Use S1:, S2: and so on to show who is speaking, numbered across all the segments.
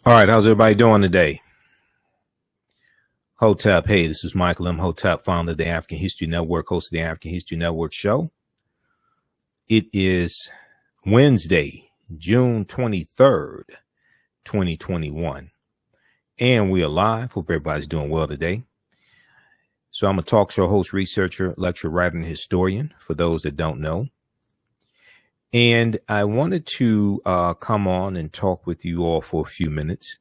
S1: All right, how's everybody doing today? Hotep, hey, this is Michael Imhotep, founder of the African History Network, host of the African History Network show. It is Wednesday, June 23rd, 2021, and we are live. Hope everybody's doing well today. So I'm a talk show host, researcher, lecturer, writer, and historian, for those that don't know. And I wanted to come on and talk with you all for a few minutes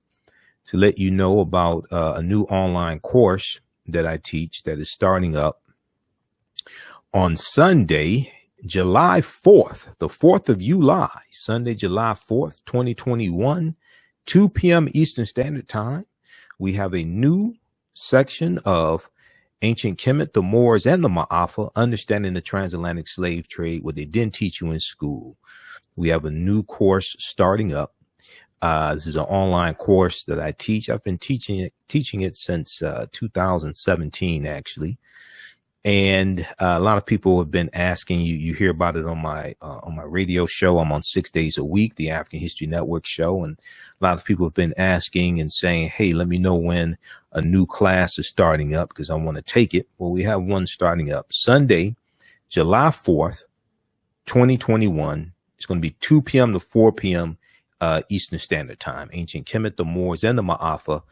S1: to let you know about a new online course that I teach that is starting up on Sunday, July 4th, the 4th of July, Sunday, July 4th, 2021, 2 p.m. Eastern Standard Time. We have a new section of Ancient Kemet, the Moors, and the Maafa, understanding the transatlantic slave trade, what they didn't teach you in school. We have a new course starting up. This is an online course that I teach. I've been teaching it since 2017, actually. And a lot of people have been asking you. You hear about it on my radio show. I'm on 6 days a week, the African History Network show, and a lot of people have been asking and saying, "Hey, let me know when a new class is starting up because I want to take it." Well, we have one starting up Sunday, July 4th, 2021. It's going to be 2 p.m. to 4 p.m. Eastern Standard Time. Ancient Kemet, the Moors, and the Maafa,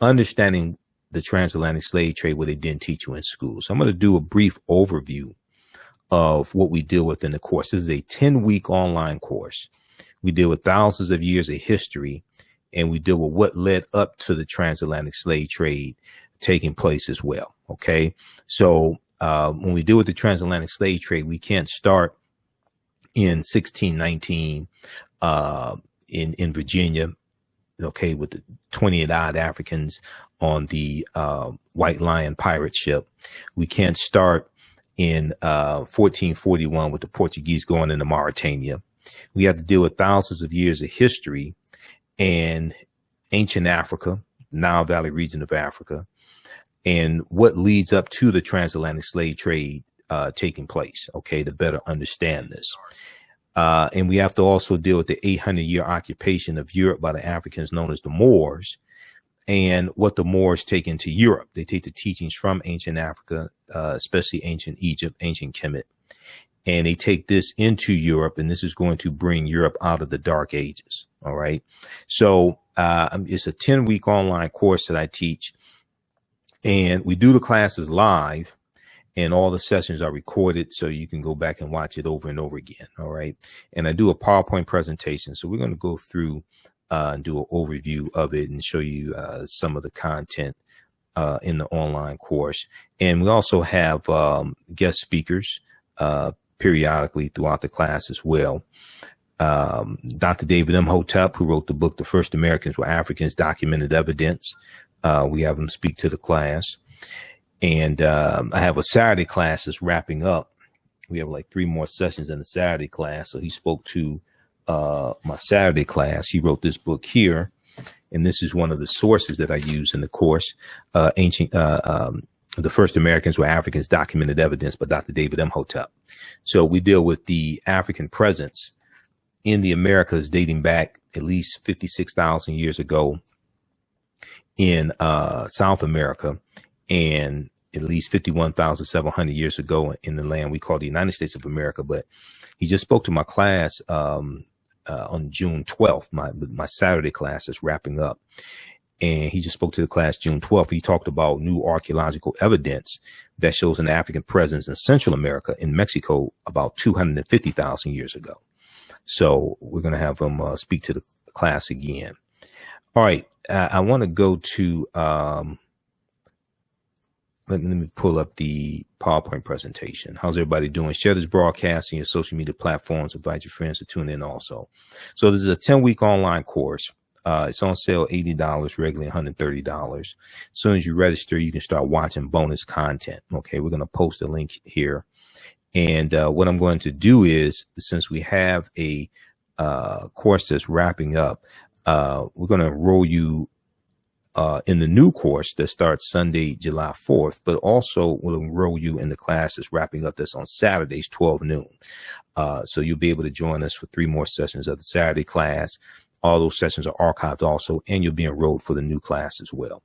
S1: understanding the transatlantic slave trade, where they didn't teach you in school. So I'm going to do a brief overview of what we deal with in the course. This is a 10-week online course. We deal with thousands of years of history, and we deal with what led up to the transatlantic slave trade taking place as well. Okay. So when we deal with the transatlantic slave trade, we can't start in 1619 in Virginia, okay, with the 28 odd Africans on the White Lion pirate ship. We can't start in 1441 with the Portuguese going into Mauritania. We have to deal with thousands of years of history and ancient Africa, Nile Valley region of Africa, and what leads up to the transatlantic slave trade taking place, okay, to better understand this. And we have to also deal with the 800-year occupation of Europe by the Africans known as the Moors, and what the Moors take into Europe. They take the teachings from ancient Africa, especially ancient Egypt, ancient Kemet, and they take this into Europe, and this is going to bring Europe out of the Dark Ages. All right. So it's a 10-week online course that I teach, and we do the classes live. And all the sessions are recorded, so you can go back and watch it over and over again. All right. And I do a PowerPoint presentation. So we're going to go through and do an overview of it and show you some of the content in the online course. And we also have guest speakers periodically throughout the class as well. Dr. David Imhotep, who wrote the book, The First Americans Were Africans, Documented Evidence. We have him speak to the class. And I have a Saturday class that's wrapping up. We have like 3 more sessions in the Saturday class. So he spoke to my Saturday class. He wrote this book here, and this is one of the sources that I use in the course. The First Americans Were Africans, Documented Evidence by Dr. David Imhotep. So we deal with the African presence in the Americas dating back at least 56,000 years ago in South America, and at least 51,700 years ago in the land we call the United States of America. But he just spoke to my class on June 12th. My Saturday class is wrapping up. And he just spoke to the class June 12th. He talked about new archaeological evidence that shows an African presence in Central America, in Mexico, about 250,000 years ago. So we're going to have him speak to the class again. All right. I want to go to let me pull up the PowerPoint presentation. How's everybody doing? Share this broadcast on your social media platforms. Invite your friends to tune in also. So this is a 10-week online course. It's on sale, $80, regularly $130. As soon as you register, you can start watching bonus content. Okay, we're going to post a link here. And what I'm going to do is, since we have a course that's wrapping up, we're going to enroll you in the new course that starts Sunday, July 4th, but also will enroll you in the class that's wrapping up that's on Saturdays, 12 noon. So you'll be able to join us for 3 more sessions of the Saturday class. All those sessions are archived also, and you'll be enrolled for the new class as well.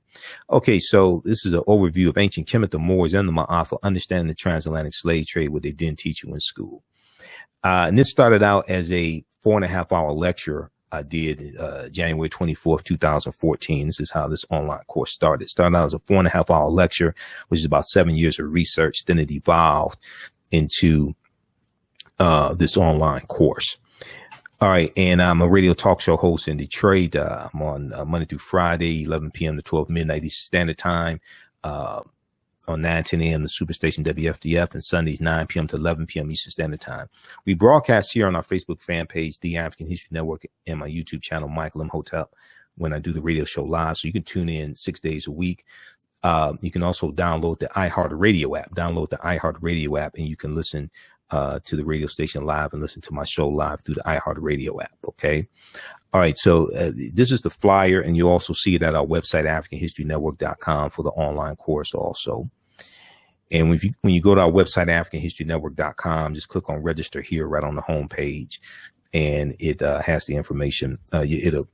S1: Okay, so this is an overview of ancient Kemet, the Moors, and the Maafa, understanding the transatlantic slave trade, what they didn't teach you in school. And this started out as a 4.5-hour lecture I did January 24th, 2014. This is how this online course started. It started out as a 4.5-hour lecture, which is about 7 years of research. Then it evolved into this online course. All right. And I'm a radio talk show host in Detroit. I'm on Monday through Friday, 11 p.m. to 12 midnight Eastern Standard Time, on 9:10 a.m. the Superstation WFDF, and Sundays 9 p.m. to 11 p.m. Eastern Standard Time. We broadcast here on our Facebook fan page, The African History Network, and my YouTube channel, Michael Imhotep, when I do the radio show live. So you can tune in 6 days a week. You can also download the iHeartRadio app. Download the iHeartRadio app, and you can listen to the radio station live and listen to my show live through the iHeartRadio app. Okay. All right. So this is the flyer, and you also see it at our website, AfricanHistoryNetwork.com, for the online course also. And when you go to our website, AfricanHistoryNetwork.com, just click on register here right on the home page, and it has the information. It'll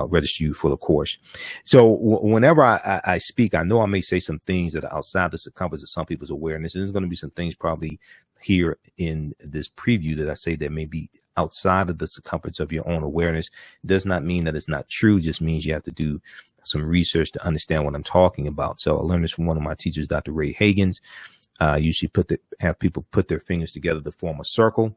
S1: register you for the course. So whenever I speak, I know I may say some things that are outside the circumference of some people's awareness. And there's going to be some things probably here in this preview that I say that may be outside of the circumference of your own awareness. It does not mean that it's not true. It just means you have to do some research to understand what I'm talking about. So I learned this from one of my teachers, Dr. Ray Hagins. Usually have people put their fingers together to form a circle.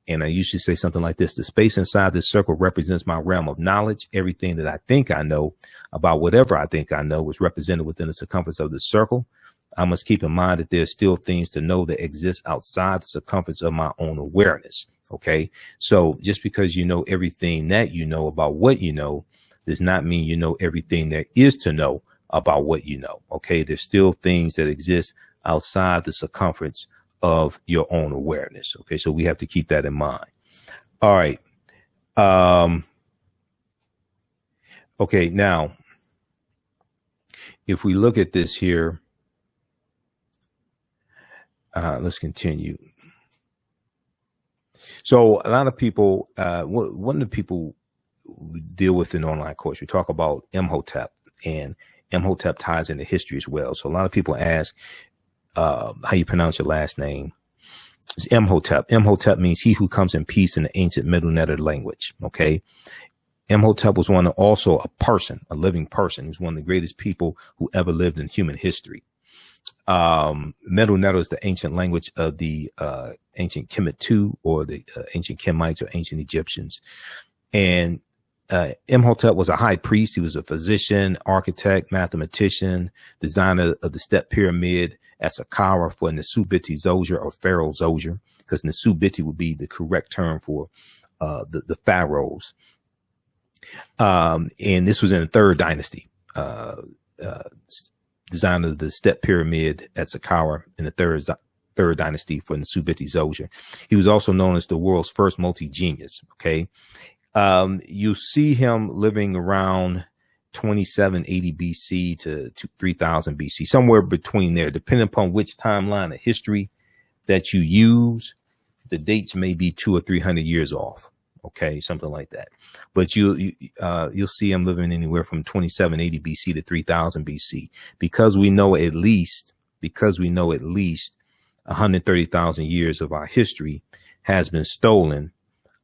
S1: And I usually say something like this: the space inside this circle represents my realm of knowledge. Everything that I think I know about whatever I think I know is represented within the circumference of this circle. I must keep in mind that there's still things to know that exist outside the circumference of my own awareness. Okay. So just because you know everything that you know about what you know does not mean you know everything there is to know about what you know. Okay. There's still things that exist outside the circumference of your own awareness. Okay. So we have to keep that in mind. All right. Okay. Now, if we look at this here, let's continue. So a lot of people, one of the people we deal with in the online course, we talk about Imhotep, and Imhotep ties into history as well. So a lot of people ask, how you pronounce your last name. It's Imhotep. Imhotep means he who comes in peace in the ancient Middle Netter language. Okay. Imhotep was also a person, a living person. He was one of the greatest people who ever lived in human history. Middle Netter is the ancient language of the ancient Kemet II, or the ancient Kemites, or ancient Egyptians. And Imhotep was a high priest. He was a physician, architect, mathematician, designer of the step pyramid at Saqqara for Nesubiti Zoser, or Pharaoh Zoser, because Nesubiti would be the correct term for the pharaohs. And this was in the third dynasty. Designer of the step pyramid at Saqqara in the third dynasty for Nesubiti Zoser. He was also known as the world's first multi-genius. Okay. You see him living around 2780 BC to 3000 BC, somewhere between there, depending upon which timeline of history that you use. The dates may be 200 or 300 years off. Okay, something like that. But you'll see him living anywhere from 2780 BC to 3000 BC, because we know at least 130,000 years of our history has been stolen.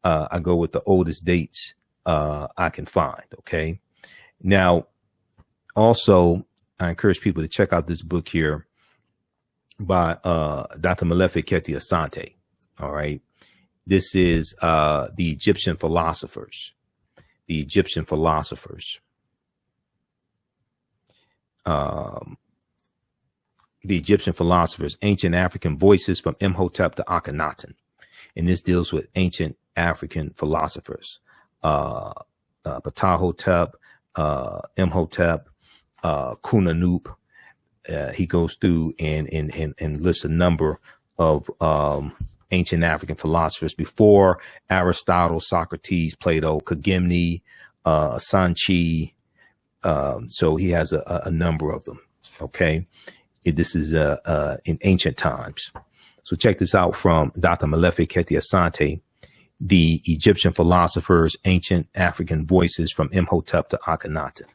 S1: I go with the oldest dates I can find. Okay. Now, also, I encourage people to check out this book here by Dr. Molefi Keti Asante. All right. This is the Egyptian philosophers. The Egyptian philosophers. The Egyptian philosophers, ancient African voices from Imhotep to Akhenaten. And this deals with ancient African philosophers. Ptahhotep, Imhotep, Kunanup. He goes through and lists a number of ancient African philosophers before Aristotle, Socrates, Plato, Kagimni, Sanchi. So he has a number of them. Okay. This is in ancient times. So check this out from Dr. Molefi Keti Asante. the Egyptian philosophers, ancient African voices from Imhotep to Akhenaten.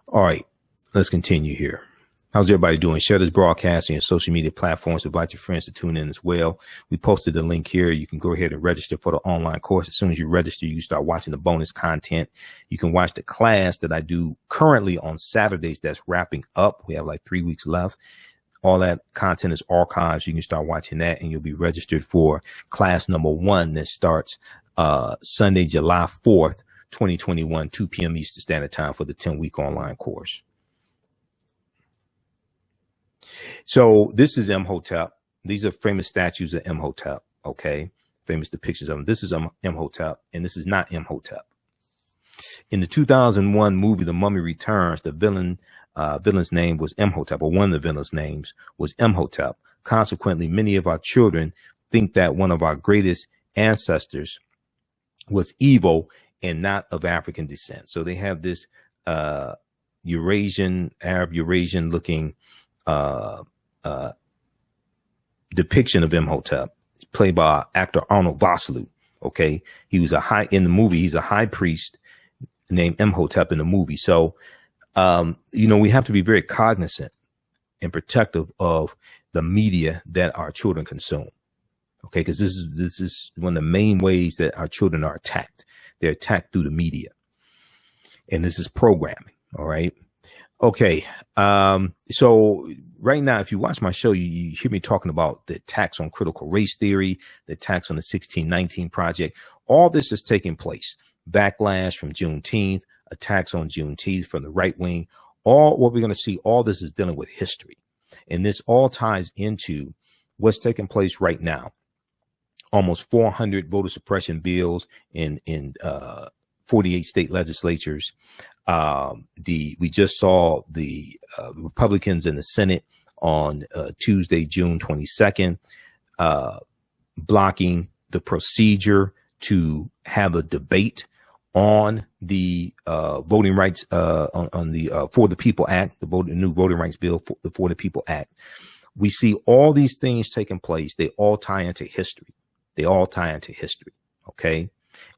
S1: All right, let's continue here. How's everybody doing? Share this broadcast on your social media platforms. Invite your friends to tune in as well. We posted the link here. You can go ahead and register for the online course. As soon as you register, you start watching the bonus content. You can watch the class that I do currently on Saturdays. That's wrapping up. We have like 3 weeks left. All that content is archived. You can start watching that, and you'll be registered for class number 1 that starts Sunday, July 4th, 2021, 2 p.m. Eastern Standard Time for the 10-week online course. So this is Imhotep. These are famous statues of Imhotep. Okay. Famous depictions of him. This is Imhotep, and this is not Imhotep. In the 2001 movie, The Mummy Returns, the villain's name was Imhotep, or one of the villain's names was Imhotep. Consequently, many of our children think that one of our greatest ancestors was evil and not of African descent. So they have this Arab Eurasian looking depiction of Imhotep, played by actor Arnold Vosloo. Okay, he was in the movie. He's a high priest named Imhotep in the movie. So, we have to be very cognizant and protective of the media that our children consume. Okay, because this is one of the main ways that our children are attacked. They're attacked through the media, and this is programming. All right. Okay. So right now, if you watch my show, you hear me talking about the attacks on critical race theory, the attacks on the 1619 Project. All this is taking place. Backlash from Juneteenth, attacks on Juneteenth from the right wing. All what we're going to see, all this is dealing with history. And this all ties into what's taking place right now. Almost 400 voter suppression bills in 48 state legislatures. We just saw the Republicans in the Senate on Tuesday, June 22nd, blocking the procedure to have a debate on the voting rights on the For the People Act, the new voting rights bill, for the People Act. We see all these things taking place. They all tie into history. Okay.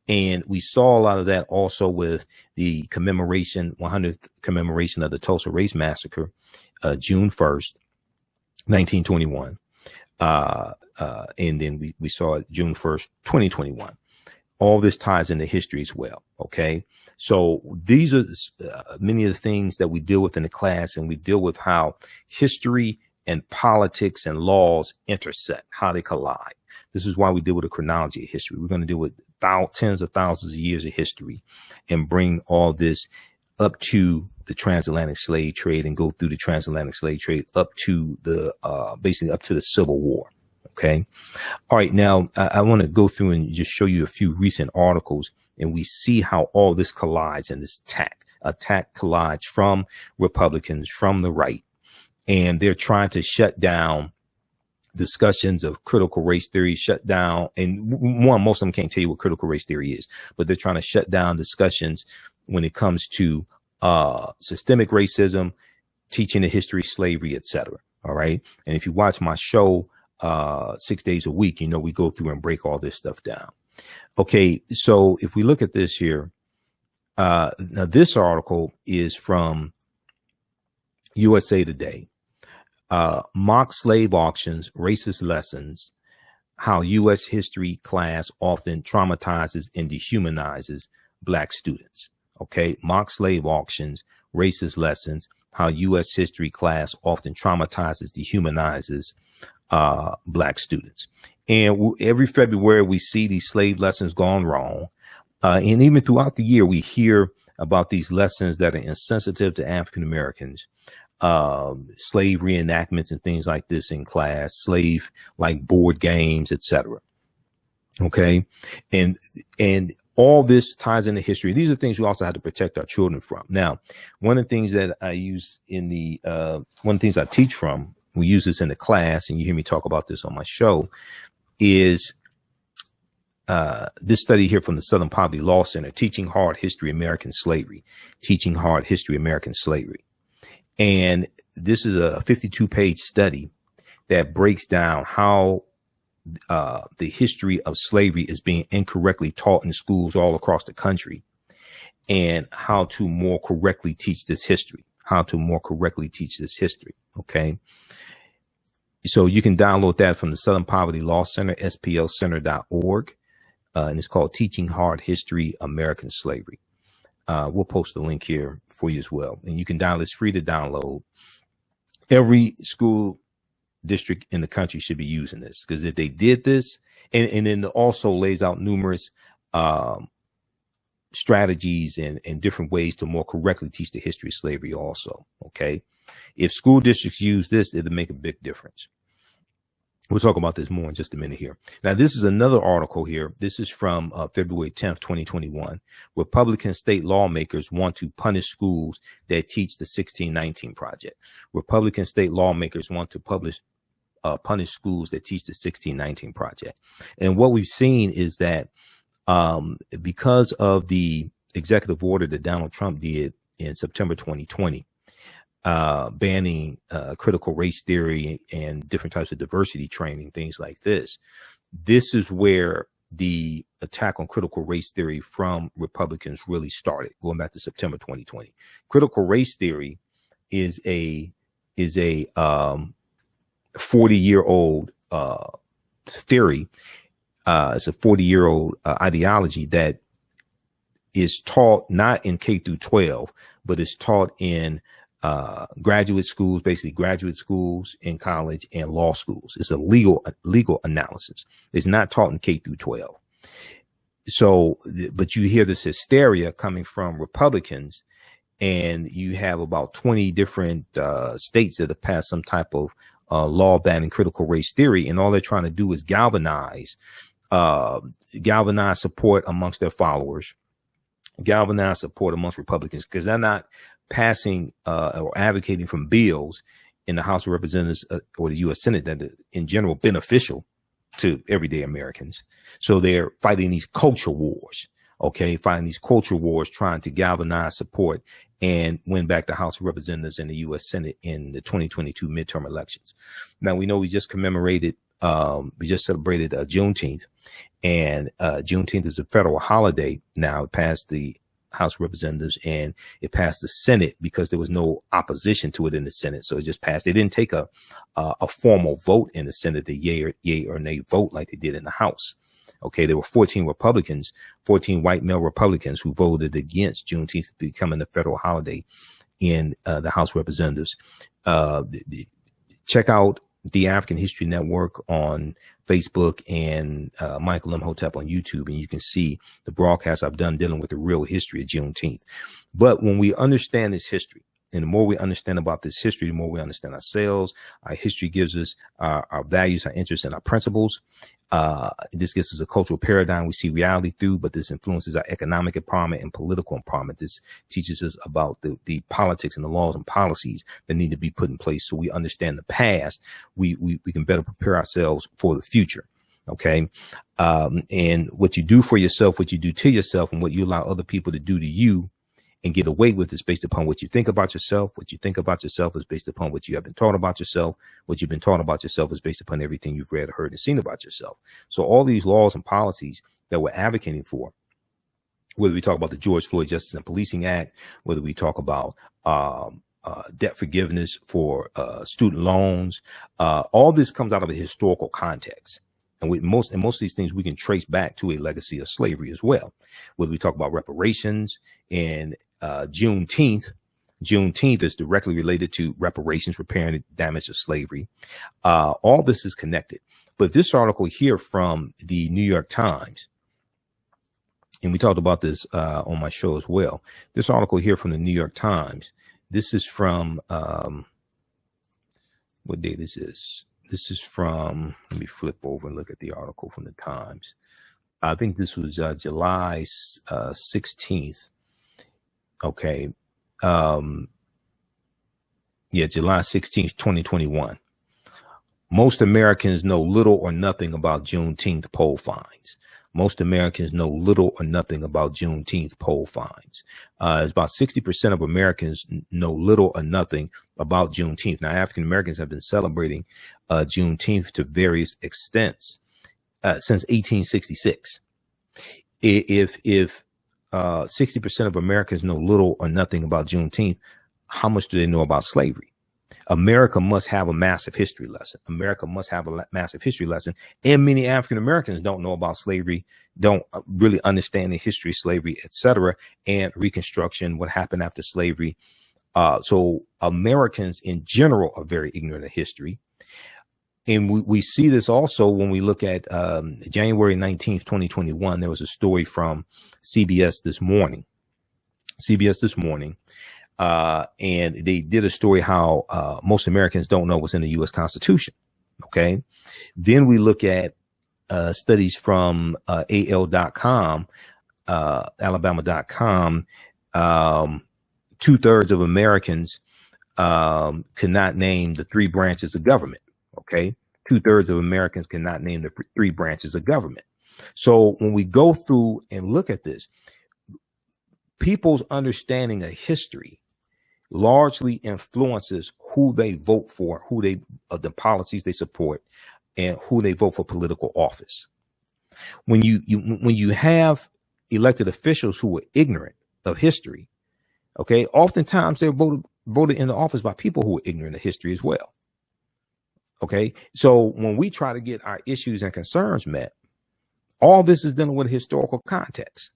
S1: And we saw a lot of that also with the 100th commemoration of the Tulsa Race Massacre, June 1st, 1921. And then we saw it June 1st, 2021. All this ties into history as well. Okay. So these are many of the things that we deal with in the class, and we deal with how history and politics and laws intersect, how they collide. This is why we deal with a chronology of history. We're going to deal with tens of thousands of years of history and bring all this up to the transatlantic slave trade and go through the transatlantic slave trade up to the basically up to the Civil War. Okay. All right. Now I want to go through and just show you a few recent articles, and we see how all this collides, and this attack collides from Republicans, from the right, and they're trying to shut down discussions of critical race theory, shut down. And most of them can't tell you what critical race theory is, but they're trying to shut down discussions when it comes to systemic racism, teaching the history of slavery, etc. All right. And if you watch my show 6 days a week, we go through and break all this stuff down. Okay. So if we look at this here, now this article is from USA Today. Mock slave auctions, racist lessons, how U.S. history class often traumatizes and dehumanizes Black students. Okay. Mock slave auctions, racist lessons, how U.S. history class often traumatizes, dehumanizes Black students. And every February we see these slave lessons gone wrong. And even throughout the year, we hear about these lessons that are insensitive to African Americans. Slave reenactments and things like this in class, slave like board games, etc. Okay. And all this ties into history. These are things we also have to protect our children from. Now, one of the things that I use in one of the things I teach from, we use this in the class, and you hear me talk about this on my show, is this study here from the Southern Poverty Law Center, Teaching Hard History American Slavery. And this is a 52-page study that breaks down how the history of slavery is being incorrectly taught in schools all across the country, and how to more correctly teach this history. Okay. So you can download that from the Southern Poverty Law Center, splcenter.org. And it's called Teaching Hard History, American Slavery. We'll post the link here for you as well. And you can download, it's free to download. Every school district in the country should be using this, because if they did this, and then it also lays out numerous strategies and different ways to more correctly teach the history of slavery also. Okay. If school districts use this, it'll make a big difference. We'll talk about this more in just a minute here. Now, this is another article here. This is from February 10th, 2021. Republican state lawmakers want to punish schools that teach the 1619 Project. Republican state lawmakers want to punish schools that teach the 1619 Project. And what we've seen is that because of the executive order that Donald Trump did in September 2020, banning critical race theory and different types of diversity training, things like this. This is where the attack on critical race theory from Republicans really started, going back to September 2020. Critical race theory is a 40-year-old theory. It's a 40-year-old ideology that is taught not in K through 12, but is taught in graduate schools, basically graduate schools in college and law schools. It's a legal analysis. It's not taught in K through 12. So, but you hear this hysteria coming from Republicans, and you have about 20 different states that have passed some type of law banning critical race theory, and all they're trying to do is galvanize support amongst their followers, galvanize support amongst Republicans, because they're not passing or advocating from bills in the House of Representatives or the U.S. Senate that are in general beneficial to everyday Americans. So they're fighting these culture wars, fighting these culture wars, trying to galvanize support and win back the House of Representatives and the U.S. Senate in the 2022 midterm elections. Now, we know we just celebrated Juneteenth, and Juneteenth is a federal holiday now. It passed the House of Representatives and it passed the Senate because there was no opposition to it in the Senate. So it just passed. They didn't take a formal vote in the Senate, the yay or nay vote like they did in the House. Okay, there were 14 Republicans, 14 white male Republicans who voted against Juneteenth becoming a federal holiday in the House of Representatives. Check out the African History Network on Facebook and Michael Imhotep on YouTube, and you can see the broadcast I've done dealing with the real history of Juneteenth. But when we understand this history, and the more we understand about this history, the more we understand ourselves. Our history gives us our values, our interests, and our principles. This gives us a cultural paradigm we see reality through, but this influences our economic empowerment and political empowerment. This teaches us about the politics and the laws and policies that need to be put in place so we understand the past. We can better prepare ourselves for the future. Okay. And what you do for yourself, what you do to yourself, and what you allow other people to do to you and get away with is based upon what you think about yourself. What you think about yourself is based upon what you have been taught about yourself. What you've been taught about yourself is based upon everything you've read, heard, and seen about yourself. So all these laws and policies that we're advocating for, whether we talk about the George Floyd Justice and Policing Act, whether we talk about debt forgiveness for student loans, all this comes out of a historical context. And most of these things we can trace back to a legacy of slavery as well. Whether we talk about reparations and Juneteenth is directly related to reparations, repairing the damage of slavery. All this is connected. But this article here from the New York Times, and we talked about this on my show as well. This article here from the New York Times, this is from, what date is this? This is from, let me flip over and look at the article from the Times. I think this was July 16th. Okay. July 16th, 2021. Most Americans know little or nothing about Juneteenth poll finds. Most Americans know little or nothing about Juneteenth poll finds. It's about 60% of Americans know little or nothing about Juneteenth. Now, African Americans have been celebrating Juneteenth to various extents. since 1866. If 60% of Americans know little or nothing about Juneteenth, how much do they know about slavery? America must have a massive history lesson. America must have a massive history lesson. And many African Americans don't know about slavery, don't really understand the history of slavery, etc., and Reconstruction, what happened after slavery. So Americans in general are very ignorant of history. And we see this also when we look at January 19th, 2021. There was a story from CBS this morning. And they did a story how most Americans don't know what's in the U.S. Constitution. Okay. Then we look at studies from AL.com, Alabama.com. 2/3 of Americans cannot name the three branches of government. Okay. 2/3 of Americans cannot name the three branches of government. So when we go through and look at this, people's understanding of history largely influences who they vote for, the policies they support, and who they vote for political office. When you have elected officials who are ignorant of history, okay, oftentimes they're voted into office by people who are ignorant of history as well. Okay, so when we try to get our issues and concerns met, all this is dealing with historical context.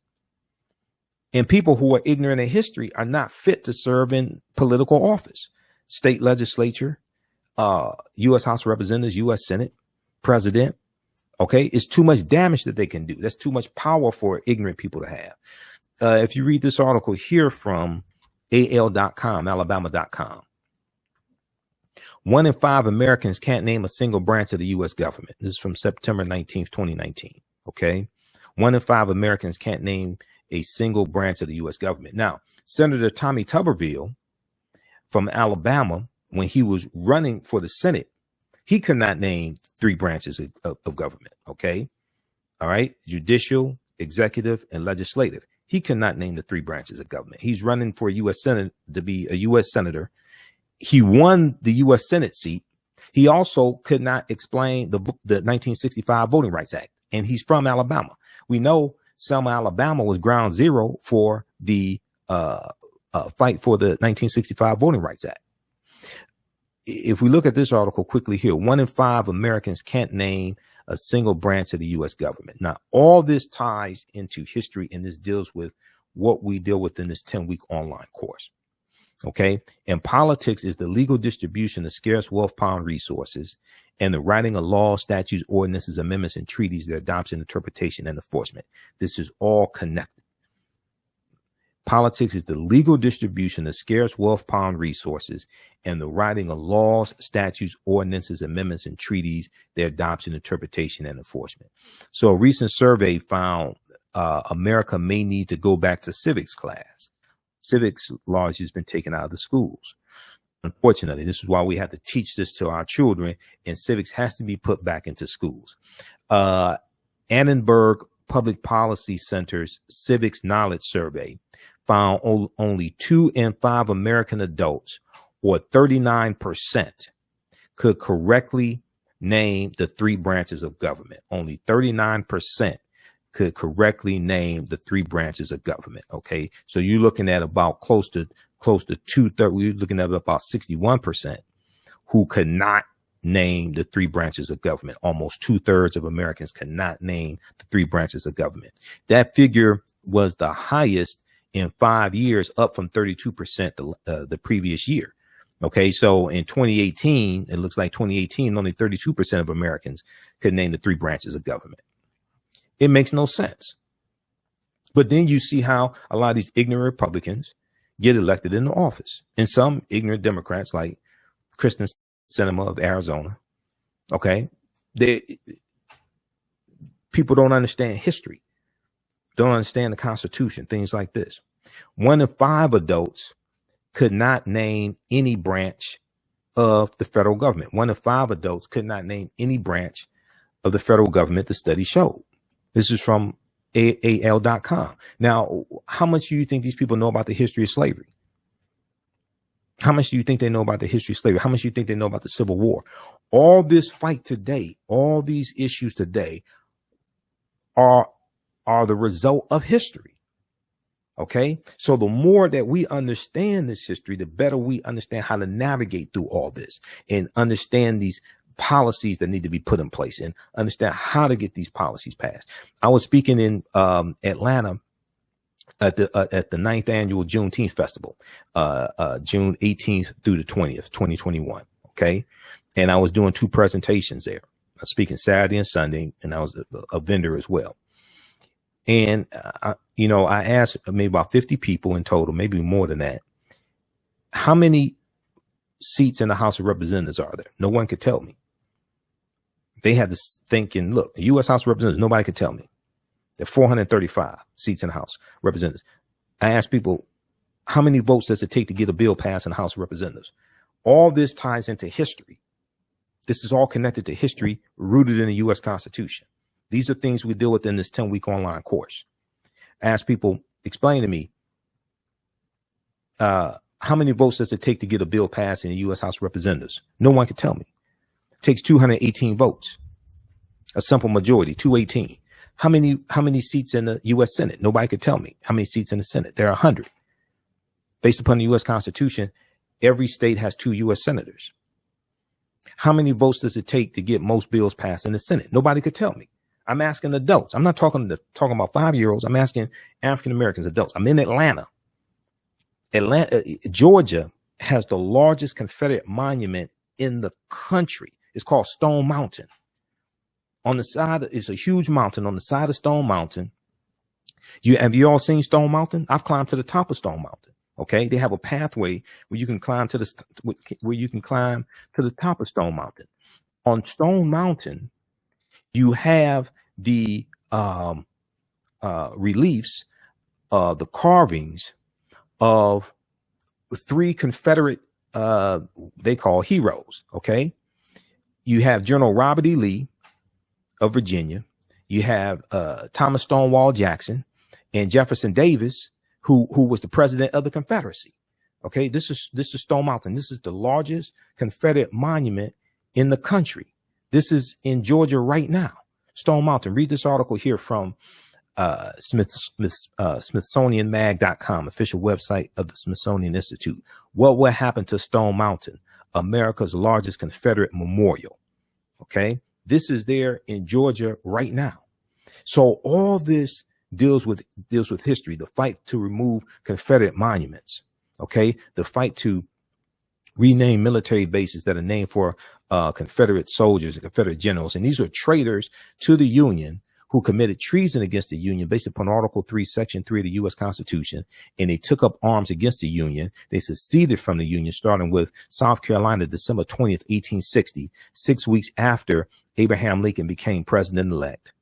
S1: And people who are ignorant of history are not fit to serve in political office, state legislature, U.S. House of Representatives, U.S. Senate, president. Okay, it's too much damage that they can do. That's too much power for ignorant people to have. If you read this article here from AL.com, Alabama.com, 1 in 5 Americans can't name a single branch of the U.S. government. This is from September 19th, 2019. Okay. 1 in 5 Americans can't name a single branch of the U.S. government. Now, Senator Tommy Tuberville from Alabama, when he was running for the Senate, he could not name 3 branches of government. Okay. All right. Judicial, executive, and legislative. He cannot name the 3 branches of government. He's running for a U.S. Senate to be a U.S. senator. He won the U.S. Senate seat. He also could not explain the 1965 Voting Rights Act, and he's from Alabama. We know Selma, Alabama was ground zero for the fight for the 1965 Voting Rights Act. If we look at this article quickly here, 1 in 5 Americans can't name a single branch of the U.S. government. Now, all this ties into history, and this deals with what we deal with in this 10-week online course. Okay. And politics is the legal distribution of scarce wealth pound resources and the writing of laws, statutes, ordinances, amendments, and treaties, their adoption, interpretation, and enforcement. This is all connected. Politics is the legal distribution of scarce wealth pound resources and the writing of laws, statutes, ordinances, amendments, and treaties, their adoption, interpretation, and enforcement. So a recent survey found America may need to go back to civics class. Civics largely has been taken out of the schools. Unfortunately, this is why we have to teach this to our children, and civics has to be put back into schools. Annenberg Public Policy Center's Civics Knowledge Survey found only 2 in 5 American adults, or 39%, could correctly name the 3 branches of government. Only 39% could correctly name the 3 branches of government. Okay. So you're looking at about close to 2/3. We're looking at about 61% who could not name the 3 branches of government. Almost 2/3 of Americans cannot name the 3 branches of government. That figure was the highest in 5 years, up from 32% the previous year. Okay. So in 2018, it looks like 2018, only 32% of Americans could name the 3 branches of government. It makes no sense. But then you see how a lot of these ignorant Republicans get elected into office, and some ignorant Democrats like Kristen Sinema of Arizona. Okay. People don't understand history, don't understand the Constitution, things like this. 1 in 5 adults could not name any branch of the federal government. 1 in 5 adults could not name any branch of the federal government, the study showed. This is from AL.com. Now, how much do you think these people know about the history of slavery? How much do you think they know about the history of slavery? How much do you think they know about the Civil War? All this fight today, all these issues today are the result of history. Okay, so the more that we understand this history, the better we understand how to navigate through all this and understand these policies that need to be put in place and understand how to get these policies passed. I was speaking in Atlanta at the 9th annual Juneteenth festival, June 18th through the 20th, 2021. Okay, and I was doing 2 presentations there. I was speaking Saturday and Sunday, and I was a vendor as well. And, I asked maybe about 50 people in total, maybe more than that. How many seats in the House of Representatives are there? No one could tell me. They had this thinking, look, the U.S. House of Representatives, nobody could tell me. There are 435 seats in the House of Representatives. I asked people, how many votes does it take to get a bill passed in the House of Representatives? All this ties into history. This is all connected to history rooted in the U.S. Constitution. These are things we deal with in this 10-week online course. Ask people, explain to me, how many votes does it take to get a bill passed in the U.S. House of Representatives? No one could tell me. It takes 218 votes, a simple majority, 218. How many seats in the U.S. Senate? Nobody could tell me. How many seats in the Senate? There are 100. Based upon the U.S. Constitution, every state has 2 U.S. senators. How many votes does it take to get most bills passed in the Senate? Nobody could tell me. I'm asking adults. I'm not talking about 5-year-olds. I'm asking African Americans, adults. I'm in Atlanta. Georgia has the largest Confederate monument in the country. It's called Stone Mountain. On the side, it's a huge mountain. On the side of Stone Mountain, have you all seen Stone Mountain? I've climbed to the top of Stone Mountain. Okay, they have a pathway where you can climb to the top of Stone Mountain. On Stone Mountain, you have the reliefs, the carvings of 3 Confederate, they call heroes. Okay. You have General Robert E. Lee of Virginia. You have Thomas Stonewall Jackson and Jefferson Davis, who was the president of the Confederacy. Okay. This is Stone Mountain. This is the largest Confederate monument in the country. This is in Georgia right now. Stone Mountain. Read this article here from SmithsonianMag.com, official website of the Smithsonian Institute. What will happen to Stone Mountain, America's largest Confederate memorial? Okay, this is there in Georgia right now. So all this deals with history, the fight to remove Confederate monuments. Okay, the fight to rename military bases that are named for Confederate soldiers and Confederate generals. And these are traitors to the Union who committed treason against the Union based upon Article 3, Section 3 of the U.S. Constitution. And they took up arms against the Union. They seceded from the Union, starting with South Carolina, December 20th, 1860, 6 weeks after Abraham Lincoln became president-elect.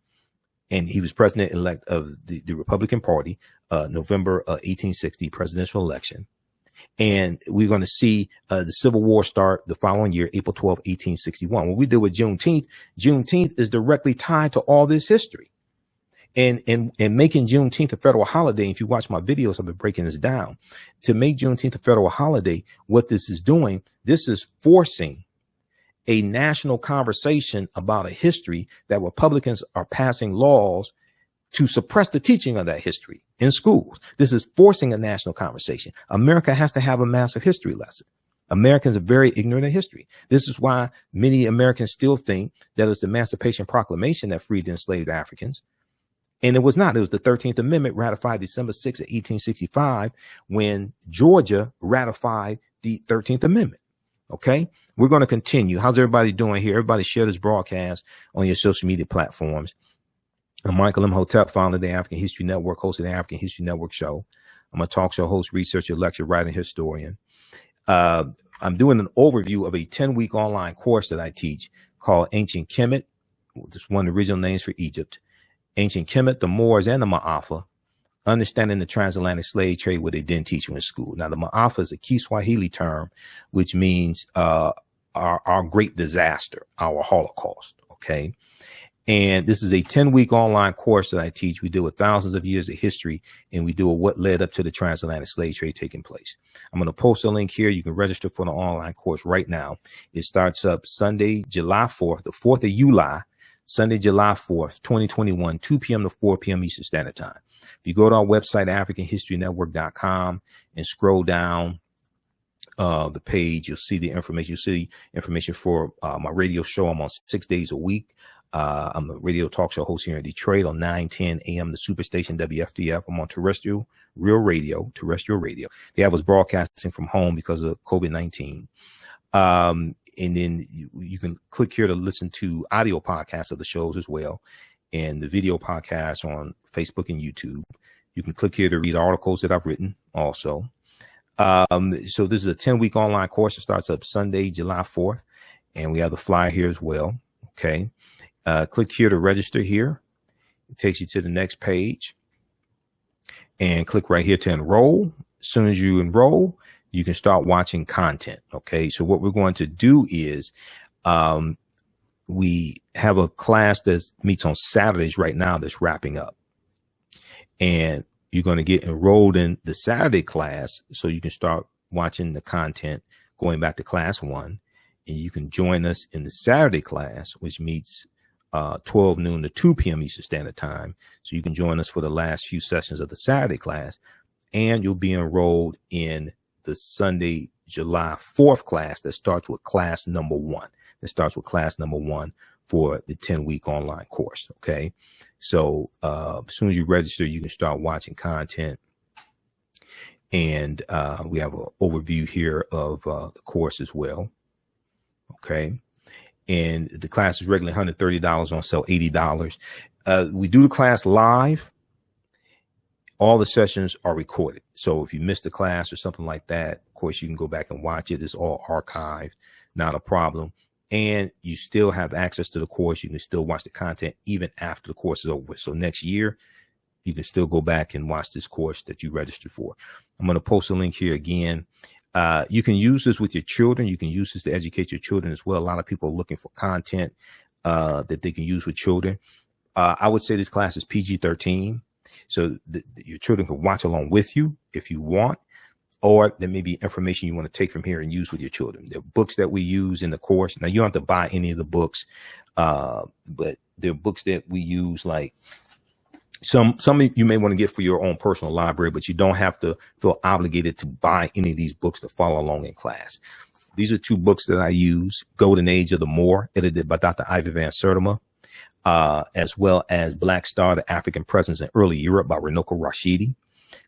S1: And he was president-elect of the Republican Party, November 1860 presidential election. And we're going to see the Civil War start the following year, April 12, 1861. When we deal with Juneteenth is directly tied to all this history. And making Juneteenth a federal holiday, if you watch my videos, I've been breaking this down. To make Juneteenth a federal holiday, what this is doing, this is forcing a national conversation about a history that Republicans are passing laws to suppress the teaching of that history in schools. This is forcing a national conversation. America has to have a massive history lesson. Americans are very ignorant of history. This is why many Americans still think that it's the Emancipation Proclamation that freed the enslaved Africans. And it was not. It was the 13th Amendment ratified December 6th, 1865, when Georgia ratified the 13th Amendment. Okay, we're going to continue. How's everybody doing here? Everybody share this broadcast on your social media platforms. I'm Michael Imhotep, founder of the African History Network, host of the African History Network show. I'm a talk show host, researcher, lecturer, writer, historian. I'm doing an overview of a 10-week online course that I teach called Ancient Kemet. This is one of the original names for Egypt. Ancient Kemet, the Moors, and the Maafa. Understanding the transatlantic slave trade, what they didn't teach you in school. Now, the Maafa is a Kiswahili term, which means our great disaster, our Holocaust. Okay. And this is a 10-week online course that I teach. We deal with thousands of years of history, and we deal with what led up to the transatlantic slave trade taking place. I'm going to post a link here. You can register for the online course right now. It starts up Sunday, July 4th, the 4th of July, Sunday, July 4th, 2021, 2 p.m. to 4 p.m. Eastern Standard Time. If you go to our website, AfricanHistoryNetwork.com, and scroll down the page, you'll see the information. You'll see information for my radio show. I'm on 6 days a week. I'm a radio talk show host here in Detroit on 9:10 a.m. the Superstation WFDF. I'm on terrestrial radio. They have us broadcasting from home because of COVID-19. And then you can click here to listen to audio podcasts of the shows as well, and the video podcasts on Facebook and YouTube. You can click here to read articles that I've written also. So this is a 10-week online course. It starts up Sunday, July 4th, and we have the flyer here as well. Okay. Click here to register here. It takes you to the next page, and click right here to enroll. As soon as you enroll, you can start watching content. Okay. So what we're going to do is, we have a class that meets on Saturdays right now that's wrapping up, and you're going to get enrolled in the Saturday class so you can start watching the content going back to class 1, and you can join us in the Saturday class, which meets 12 noon to 2 p.m. Eastern Standard Time. So you can join us for the last few sessions of the Saturday class, and you'll be enrolled in the Sunday, July 4th class that starts with class number 1. For the 10-week online course. Okay. So as soon as you register, you can start watching content. And we have an overview here of the course as well. Okay. And the class is regularly $130, on sale $80. We do the class live. All the sessions are recorded. So if you missed the class or something like that, of course, you can go back and watch it. It's all archived, not a problem. And you still have access to the course. You can still watch the content even after the course is over. So next year, you can still go back and watch this course that you registered for. I'm going to post a link here again. You can use this with your children. You can use this to educate your children as well. A lot of people are looking for content that they can use with children. I would say this class is PG-13. So your children can watch along with you if you want. Or there may be information you want to take from here and use with your children. There are books that we use in the course. Now, you don't have to buy any of the books, but there are books that we use, like some you may want to get for your own personal library, but you don't have to feel obligated to buy any of these books to follow along in class. These are 2 books that I use: Golden Age of the Moor, edited by Dr. Ivy Van Sertima, as well as Black Star, the African Presence in Early Europe by Runoko Rashidi.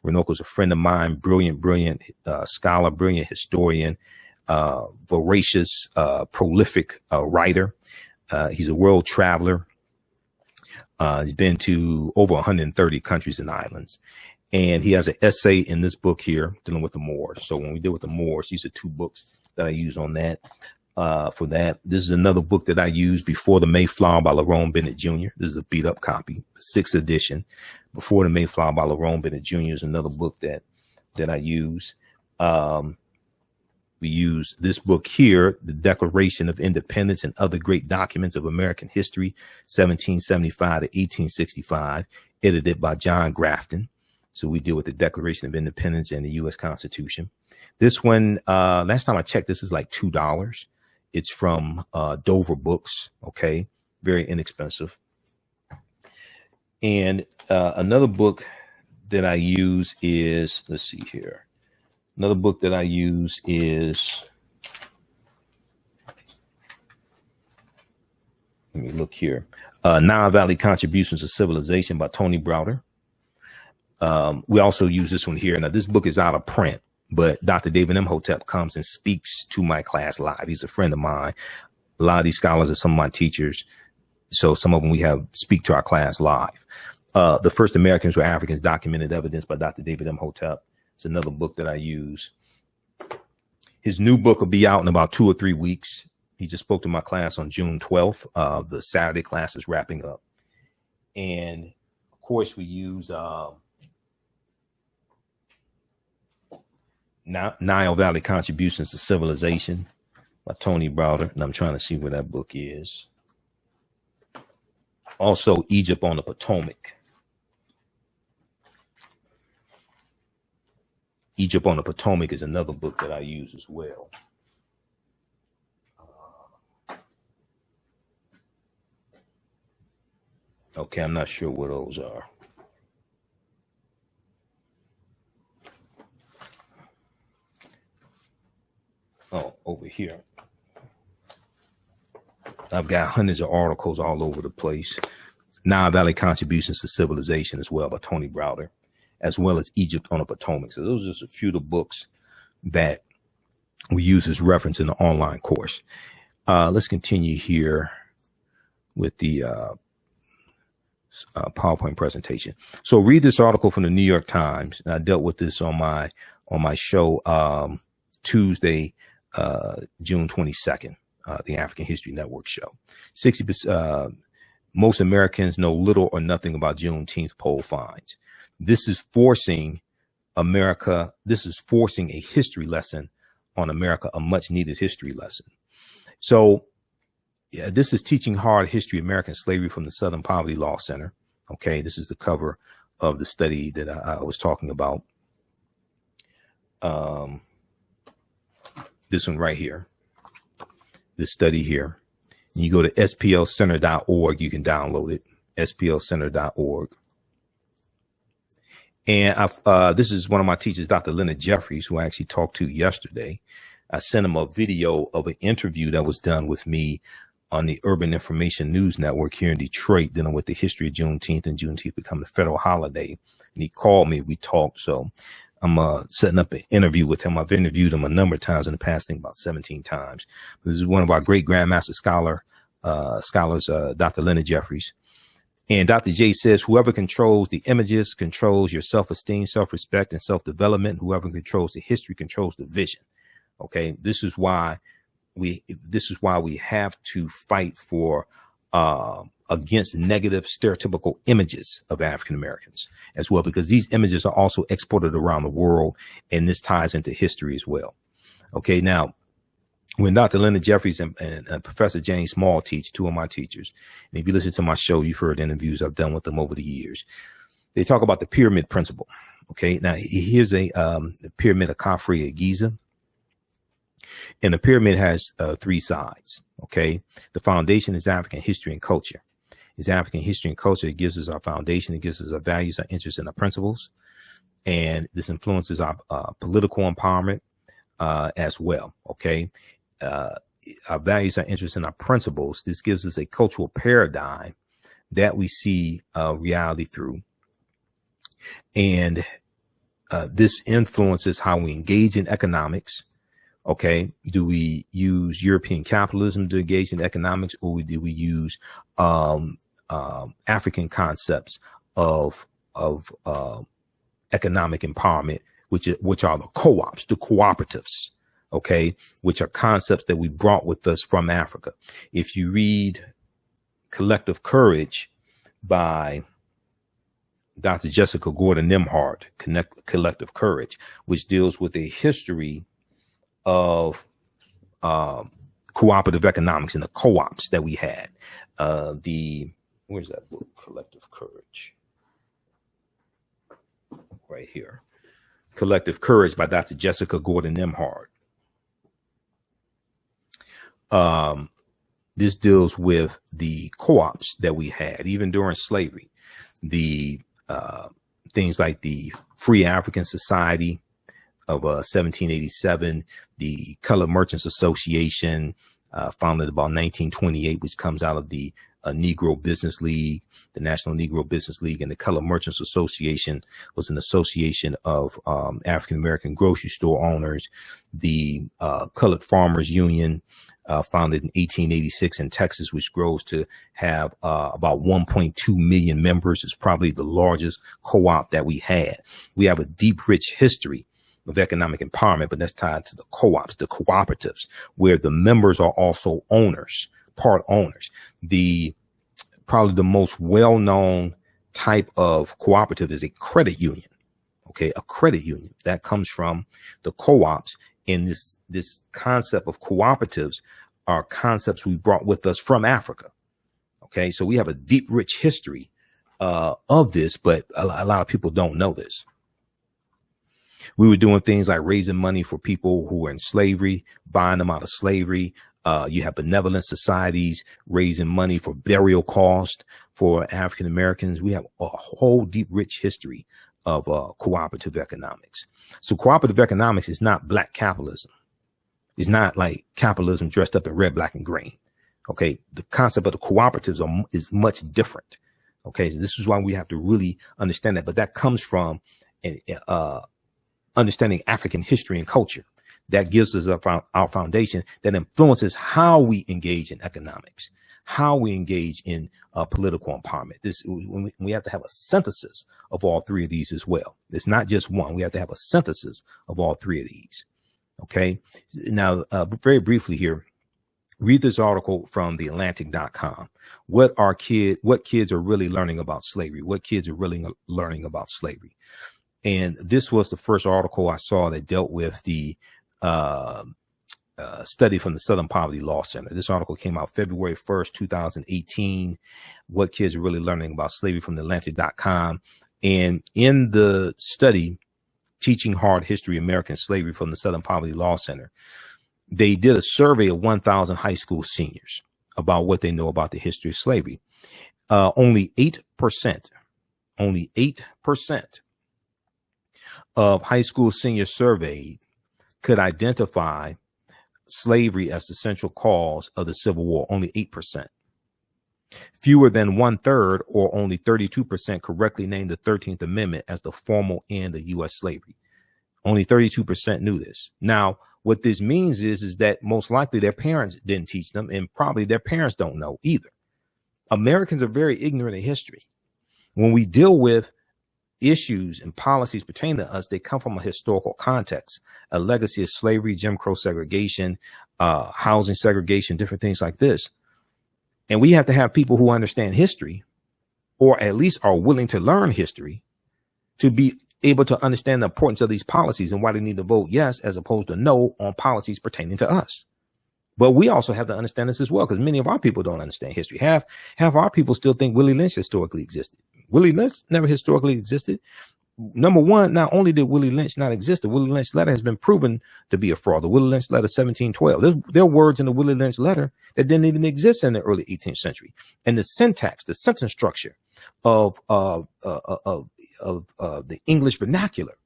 S1: Runoko's a friend of mine, brilliant scholar, brilliant historian, voracious, prolific writer. He's a world traveler. He's been to over 130 countries and islands. And he has an essay in this book here dealing with the Moors. So when we deal with the Moors, these are 2 books that I use on that. For that, this is another book that I used, Before the Mayflower by Lerone Bennett Jr. This is a beat up copy, the 6th edition. Before the Mayflower by Lerone Bennett Jr. is another book that I use. We use this book here, The Declaration of Independence and Other Great Documents of American History, 1775 to 1865, edited by John Grafton. So we deal with the Declaration of Independence and the U.S. Constitution. This one, last time I checked, this is like $2. It's from Dover Books. Okay. Very inexpensive. And another book that I use is, let's see here. Another book that I use is, let me look here. Nile Valley Contributions to Civilization by Tony Browder. We also use this one here. Now, this book is out of print, but Dr. David Imhotep comes and speaks to my class live. He's a friend of mine. A lot of these scholars are some of my teachers. So some of them we have speak to our class live. The First Americans Were Africans, Documented Evidence by Dr. David Imhotep. It's another book that I use. His new book will be out in about 2 or 3 weeks. He just spoke to my class on June 12th. The Saturday class is wrapping up. And of course we use Nile Valley Contributions to Civilization by Tony Browder. And I'm trying to see where that book is. Also, Egypt on the Potomac. Egypt on the Potomac is another book that I use as well. Okay, I'm not sure what those are. Oh, over here. I've got hundreds of articles all over the place. Nile Valley Contributions to Civilization as well by Tony Browder, as well as Egypt on the Potomac. So those are just a few of the books that we use as reference in the online course. Let's continue here with the PowerPoint presentation. So read this article from the New York Times. And I dealt with this on my show Tuesday, June 22nd, the African History Network show. 60%. Most Americans know little or nothing about Juneteenth poll finds. This is forcing America. This is forcing a history lesson on America, a much needed history lesson. So yeah, this is Teaching Hard History, American Slavery from the Southern Poverty Law Center. Okay, this is the cover of the study that I was talking about. This one right here, this study here. And you go to splcenter.org, you can download it, splcenter.org. And this is one of my teachers, Dr. Leonard Jeffries, who I actually talked to yesterday. I sent him a video of an interview that was done with me on the Urban Information News Network here in Detroit, dealing with the history of Juneteenth and Juneteenth becoming a federal holiday. And he called me, we talked. So I'm setting up an interview with him. I've interviewed him a number of times in the past, I think about 17 times. This is one of our great Grandmaster scholars, Dr. Leonard Jeffries. And Dr. J says, whoever controls the images controls your self-esteem, self-respect, and self-development. Whoever controls the history controls the vision. Okay, this is why we have to fight for against negative stereotypical images of African Americans as well, because these images are also exported around the world, and this ties into history as well. Okay, now when Dr. Leonard Jeffries and Professor James Small teach, two of my teachers, and if you listen to my show, you've heard interviews I've done with them over the years, they talk about the pyramid principle. Okay, now here's the pyramid of Khafre at Giza. And the pyramid has three sides. Okay, the foundation is African history and culture. It's African history and culture. It gives us our foundation. It gives us our values, our interests, and our principles. And this influences our political empowerment as well. Okay, our values, our interests, and our principles. This gives us a cultural paradigm that we see reality through. And this influences how we engage in economics. Okay, do we use European capitalism to engage in economics, or do we use African concepts of economic empowerment, which are the co-ops, the cooperatives? Okay, which are concepts that we brought with us from Africa. If you read Collective Courage by Dr. Jessica Gordon Nimhart, Collective Courage, which deals with a history of cooperative economics and the co-ops that we had. Where's that book? Collective Courage. Right here. Collective Courage by Dr. Jessica Gordon Nimhart. This deals with the co-ops that we had, even during slavery. The things like the Free African Society of 1787, the Colored Merchants Association, founded about 1928, which comes out of the Negro Business League, the National Negro Business League, and the Colored Merchants Association was an association of African-American grocery store owners. The Colored Farmers Union, founded in 1886 in Texas, which grows to have about 1.2 million members. It's probably the largest co-op that we had. We have a deep, rich history of economic empowerment, but that's tied to the co-ops, the cooperatives, where the members are also owners, part owners. Probably the most well-known type of cooperative is a credit union. Okay, a credit union that comes from the co-ops. And this concept of cooperatives are concepts we brought with us from Africa. Okay, so we have a deep, rich history of this, but a lot of people don't know this. We were doing things like raising money for people who were in slavery, buying them out of slavery, You have benevolent societies raising money for burial costs for African Americans. We have a whole deep, rich history of cooperative economics. So cooperative economics is not black capitalism. It's not like capitalism dressed up in red, black, and green. Okay. The concept of the cooperatives is much different. Okay. So this is why we have to really understand that. But that comes from understanding African history and culture. That gives us our foundation that influences how we engage in economics, how we engage in political empowerment. We have to have a synthesis of all three of these as well. It's not just one. We have to have a synthesis of all three of these. Okay. Now, very briefly here, read this article from theatlantic.com. What kids are really learning about slavery? What kids are really learning about slavery? And this was the first article I saw that dealt with the study from the Southern Poverty Law Center. This article came out February 1st, 2018. What kids are really learning about slavery from theatlantic.com. And in the study, Teaching Hard History American Slavery from the Southern Poverty Law Center, they did a survey of 1,000 high school seniors about what they know about the history of slavery. Only 8% of high school seniors surveyed could identify slavery as the central cause of the Civil War. Only 8%. Fewer than 1/3, or only 32%, correctly named the 13th Amendment as the formal end of U.S. slavery. Only 32% knew this. Now, what this means is that most likely their parents didn't teach them, and probably their parents don't know either. Americans are very ignorant of history. When we deal with issues and policies pertaining to us, they come from a historical context, a legacy of slavery, Jim Crow segregation, housing segregation, different things like this. And we have to have people who understand history, or at least are willing to learn history, to be able to understand the importance of these policies and why they need to vote yes as opposed to no on policies pertaining to us. But we also have to understand this as well, because many of our people don't understand history. Half our people still think Willie Lynch historically existed. Willie Lynch never historically existed. Number one, not only did Willie Lynch not exist, the Willie Lynch letter has been proven to be a fraud. The Willie Lynch letter 1712. There are words in the Willie Lynch letter that didn't even exist in the early 18th century. And the syntax, the sentence structure of the English vernacular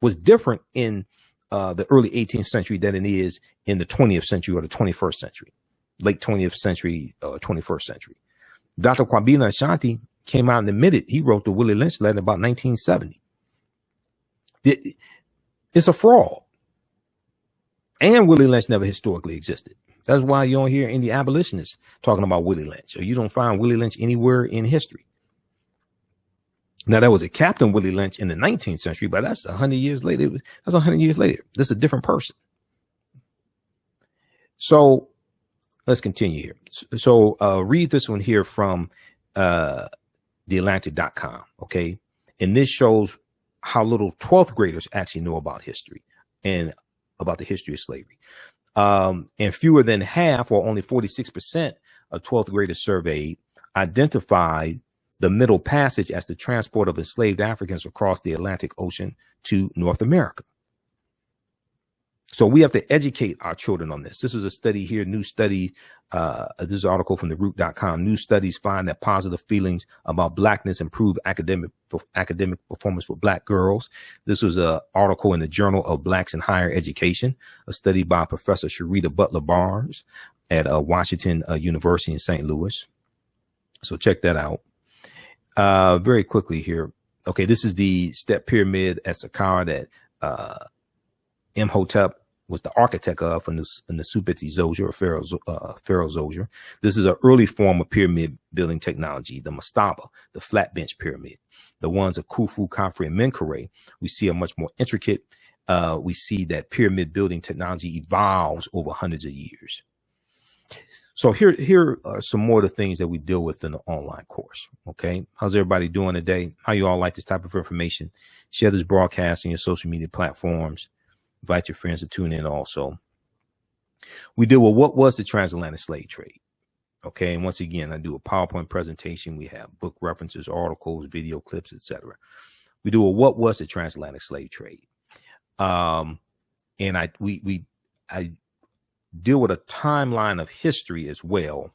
S1: was different in the early 18th century than it is in the 20th century or the 21st century, late 20th century, 21st century. Dr. Kwabena Ashanti came out and admitted he wrote the Willie Lynch letter about 1970. It's a fraud. And Willie Lynch never historically existed. That's why you don't hear any abolitionists talking about Willie Lynch, or you don't find Willie Lynch anywhere in history. Now, there was a Captain Willie Lynch in the 19th century, but that's 100 years later. That's 100 years later. This is a different person. So let's continue here. So read this one here from theatlantic.com. Okay. And this shows how little 12th graders actually know about history and about the history of slavery. And fewer than half, or only 46% of 12th graders surveyed, identified the Middle Passage as the transport of enslaved Africans across the Atlantic Ocean to North America. So we have to educate our children on this. This is a study here, new study. This is an article from theroot.com. New studies find that positive feelings about blackness improve academic performance for black girls. This was an article in the Journal of Blacks in Higher Education, a study by Professor Sharita Butler Barnes at Washington University in St. Louis. So check that out. Very quickly here. Okay, this is the step pyramid at Saqqara that Imhotep was the architect of in the Supiti Zoser, or Pharaoh Zoser. This is an early form of pyramid building technology, the mastaba, the flat bench pyramid. The ones of Khufu, Khafre, and Menkaure, we see are much more intricate. We see that pyramid building technology evolves over hundreds of years. So here are some more of the things that we deal with in the online course. Okay. How's everybody doing today? How you all like this type of information? Share this broadcast on your social media platforms. Invite your friends to tune in also. We deal with what was the transatlantic slave trade. Okay. And once again, I do a PowerPoint presentation. We have book references, articles, video clips, etc. We do a what was the transatlantic slave trade. And I deal with a timeline of history as well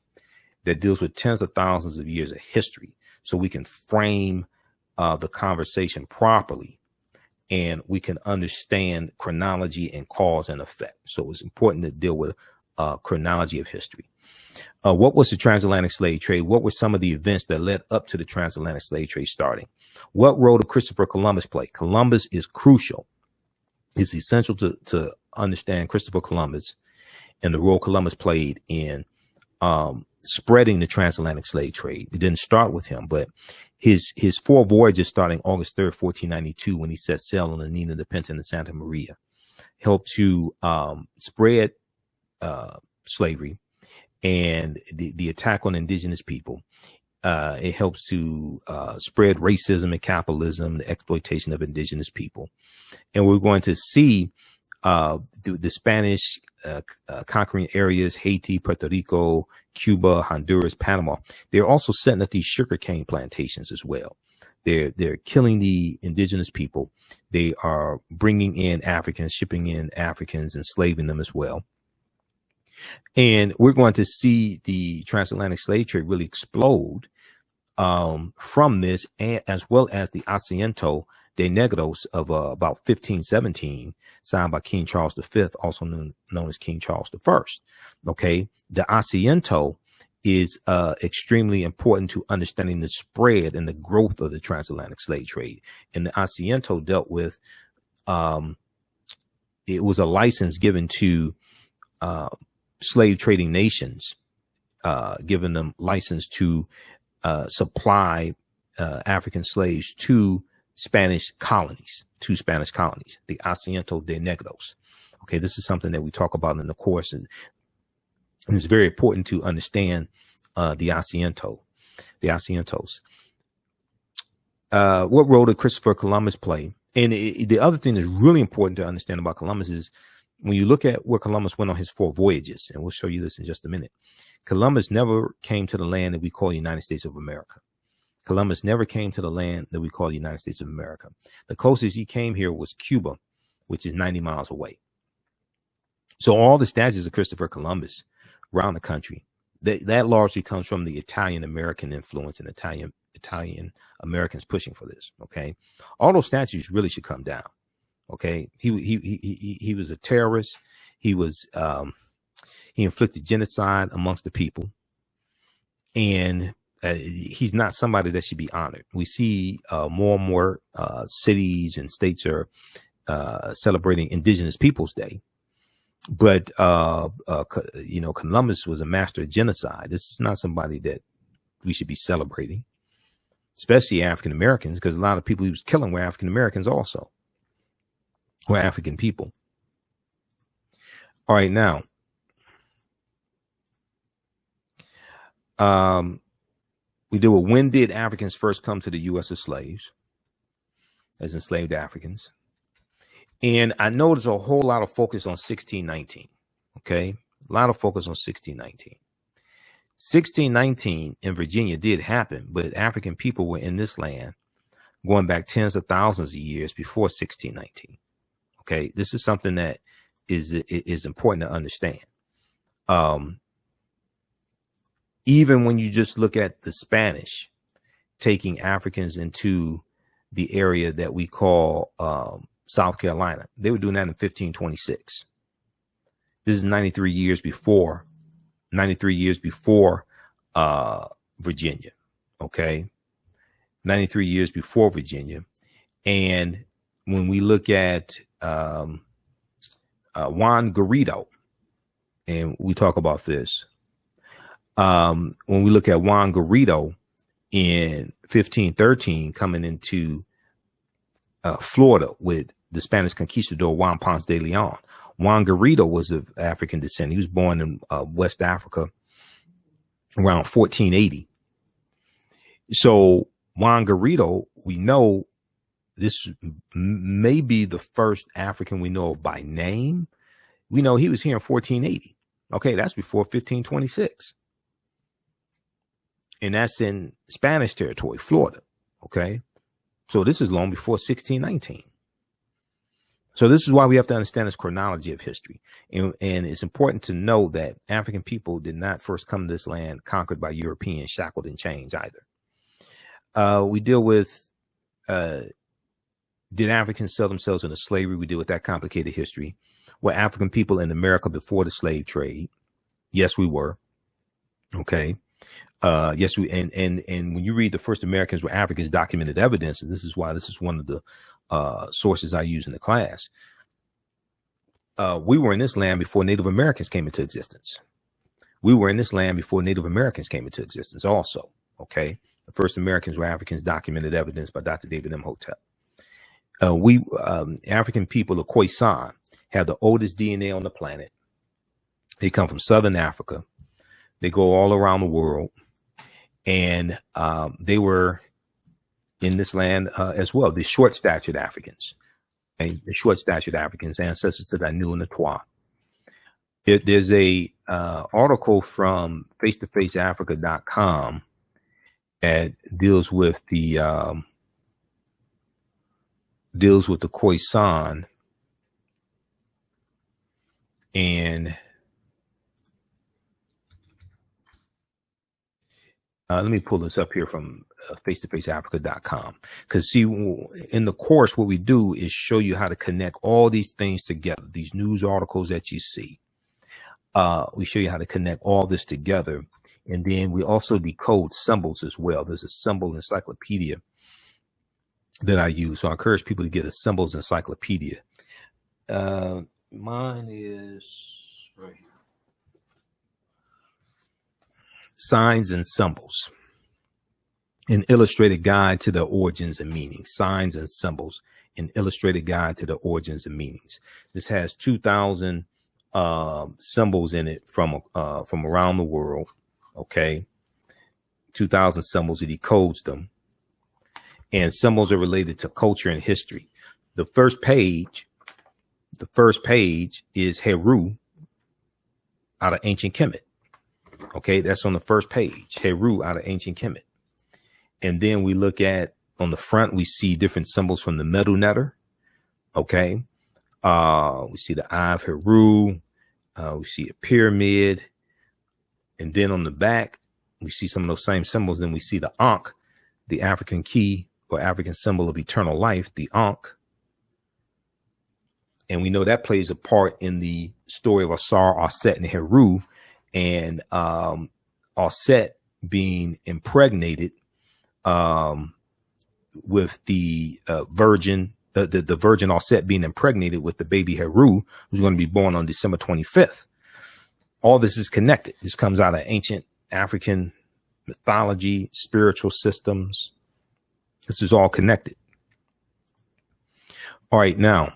S1: that deals with tens of thousands of years of history, so we can frame the conversation properly, and we can understand chronology and cause and effect. So it's important to deal with chronology of history. What was the transatlantic slave trade? What were some of the events that led up to the transatlantic slave trade starting? What role did Christopher Columbus play? Columbus is crucial. It's essential to understand Christopher Columbus and the role Columbus played in spreading the transatlantic slave trade. It didn't start with him, but his 4 voyages starting August 3rd, 1492, when he set sail on the Nina, the Pinta, and the Santa Maria, helped to spread slavery and the attack on indigenous people. It helps to spread racism and capitalism, the exploitation of indigenous people. And we're going to see the Spanish conquering areas, Haiti, Puerto Rico, Cuba, Honduras, Panama. They're also setting up these sugarcane plantations as well. They're killing the indigenous people. They are bringing in Africans, shipping in Africans, enslaving them as well. And we're going to see the transatlantic slave trade really explode from this, and as well as the Asiento de Negros of about 1517, signed by King Charles V, also known as King Charles I. Okay, the Asiento is extremely important to understanding the spread and the growth of the transatlantic slave trade. And the Asiento dealt with, it was a license given to slave trading nations, giving them license to supply African slaves to Spanish colonies, the Asiento de Negros. Okay, this is something that we talk about in the course, and it's very important to understand the Asientos. What role did Christopher Columbus play? And the other thing that's really important to understand about Columbus is when you look at where Columbus went on his 4 voyages, and we'll show you this in just a minute, Columbus never came to the land that we call the United States of America. Columbus never came to the land that we call the United States of America. The closest he came here was Cuba, which is 90 miles away. So all the statues of Christopher Columbus around the country, that largely comes from the Italian American influence and Italian Americans pushing for this. Okay, all those statues really should come down. Okay, he was a terrorist. He inflicted genocide amongst the people, and he's not somebody that should be honored. We see more and more cities and states are celebrating Indigenous Peoples Day, but Columbus was a master of genocide. This is not somebody that we should be celebrating, especially African Americans, because a lot of people he was killing were African Americans also, were African people. All right, now, we deal with when did Africans first come to the U.S. as slaves, as enslaved Africans. And I know there's a whole lot of focus on 1619. Okay, a lot of focus on 1619. 1619 in Virginia did happen, but African people were in this land going back tens of thousands of years before 1619. Okay, this is something that is important to understand. Even when you just look at the Spanish taking Africans into the area that we call South Carolina, they were doing that in 1526. This is 93 years before Virginia. Okay, 93 years before Virginia. And when we look at Juan Garrido, and we talk about this, when we look at Juan Garrido in 1513 coming into Florida with the Spanish conquistador Juan Ponce de Leon. Juan Garrido was of African descent. He was born in West Africa around 1480. So Juan Garrido, we know this may be the first African we know of by name. We know he was here in 1480. Okay, that's before 1526. And that's in Spanish territory, Florida. Okay, so this is long before 1619. So this is why we have to understand this chronology of history. And it's important to know that African people did not first come to this land conquered by Europeans, shackled in chains either. We deal with, did Africans sell themselves into slavery? We deal with that complicated history. Were African people in America before the slave trade? Yes, we were. Okay. Yes, we and when you read the first Americans were Africans documented evidence, and this is why this is one of the sources I use in the class. We were in this land before Native Americans came into existence. We were in this land before Native Americans came into existence also. Okay. The first Americans were Africans documented evidence by Dr. David Imhotep. African people of Khoisan have the oldest DNA on the planet. They come from Southern Africa. They go all around the world. And they were in this land as well, the short-statured Africans, okay? The short-statured Africans, ancestors to the Anu and the Twa. There's a article from face-to-faceafrica.com that deals with the Khoisan, and let me pull this up here from face-to-faceafrica.com, because see, in the course, what we do is show you how to connect all these things together. These news articles that you see, we show you how to connect all this together. And then we also decode symbols as well. There's a symbol encyclopedia that I use. So I encourage people to get a symbols encyclopedia. Mine is right here. Signs and Symbols, an illustrated guide to the origins and meanings. Signs and Symbols, an illustrated guide to the origins and meanings. This has 2,000 symbols in it from around the world. Okay, 2,000 symbols. It decodes them, and symbols are related to culture and history. The first page is Heru out of ancient Kemet. Okay, that's on the first page, Heru out of ancient Kemet. And then we look at, on the front, we see different symbols from the Medu Neter. Okay, we see the Eye of Heru, we see a pyramid. And then on the back, we see some of those same symbols. Then we see the Ankh, the African key or African symbol of eternal life, the Ankh. And we know that plays a part in the story of Asar, Aset, and Heru. And Aset being impregnated with the virgin, the virgin Aset being impregnated with the baby Heru, who's going to be born on December 25th. All this is connected. This comes out of ancient African mythology, spiritual systems. This is all connected. All right, now.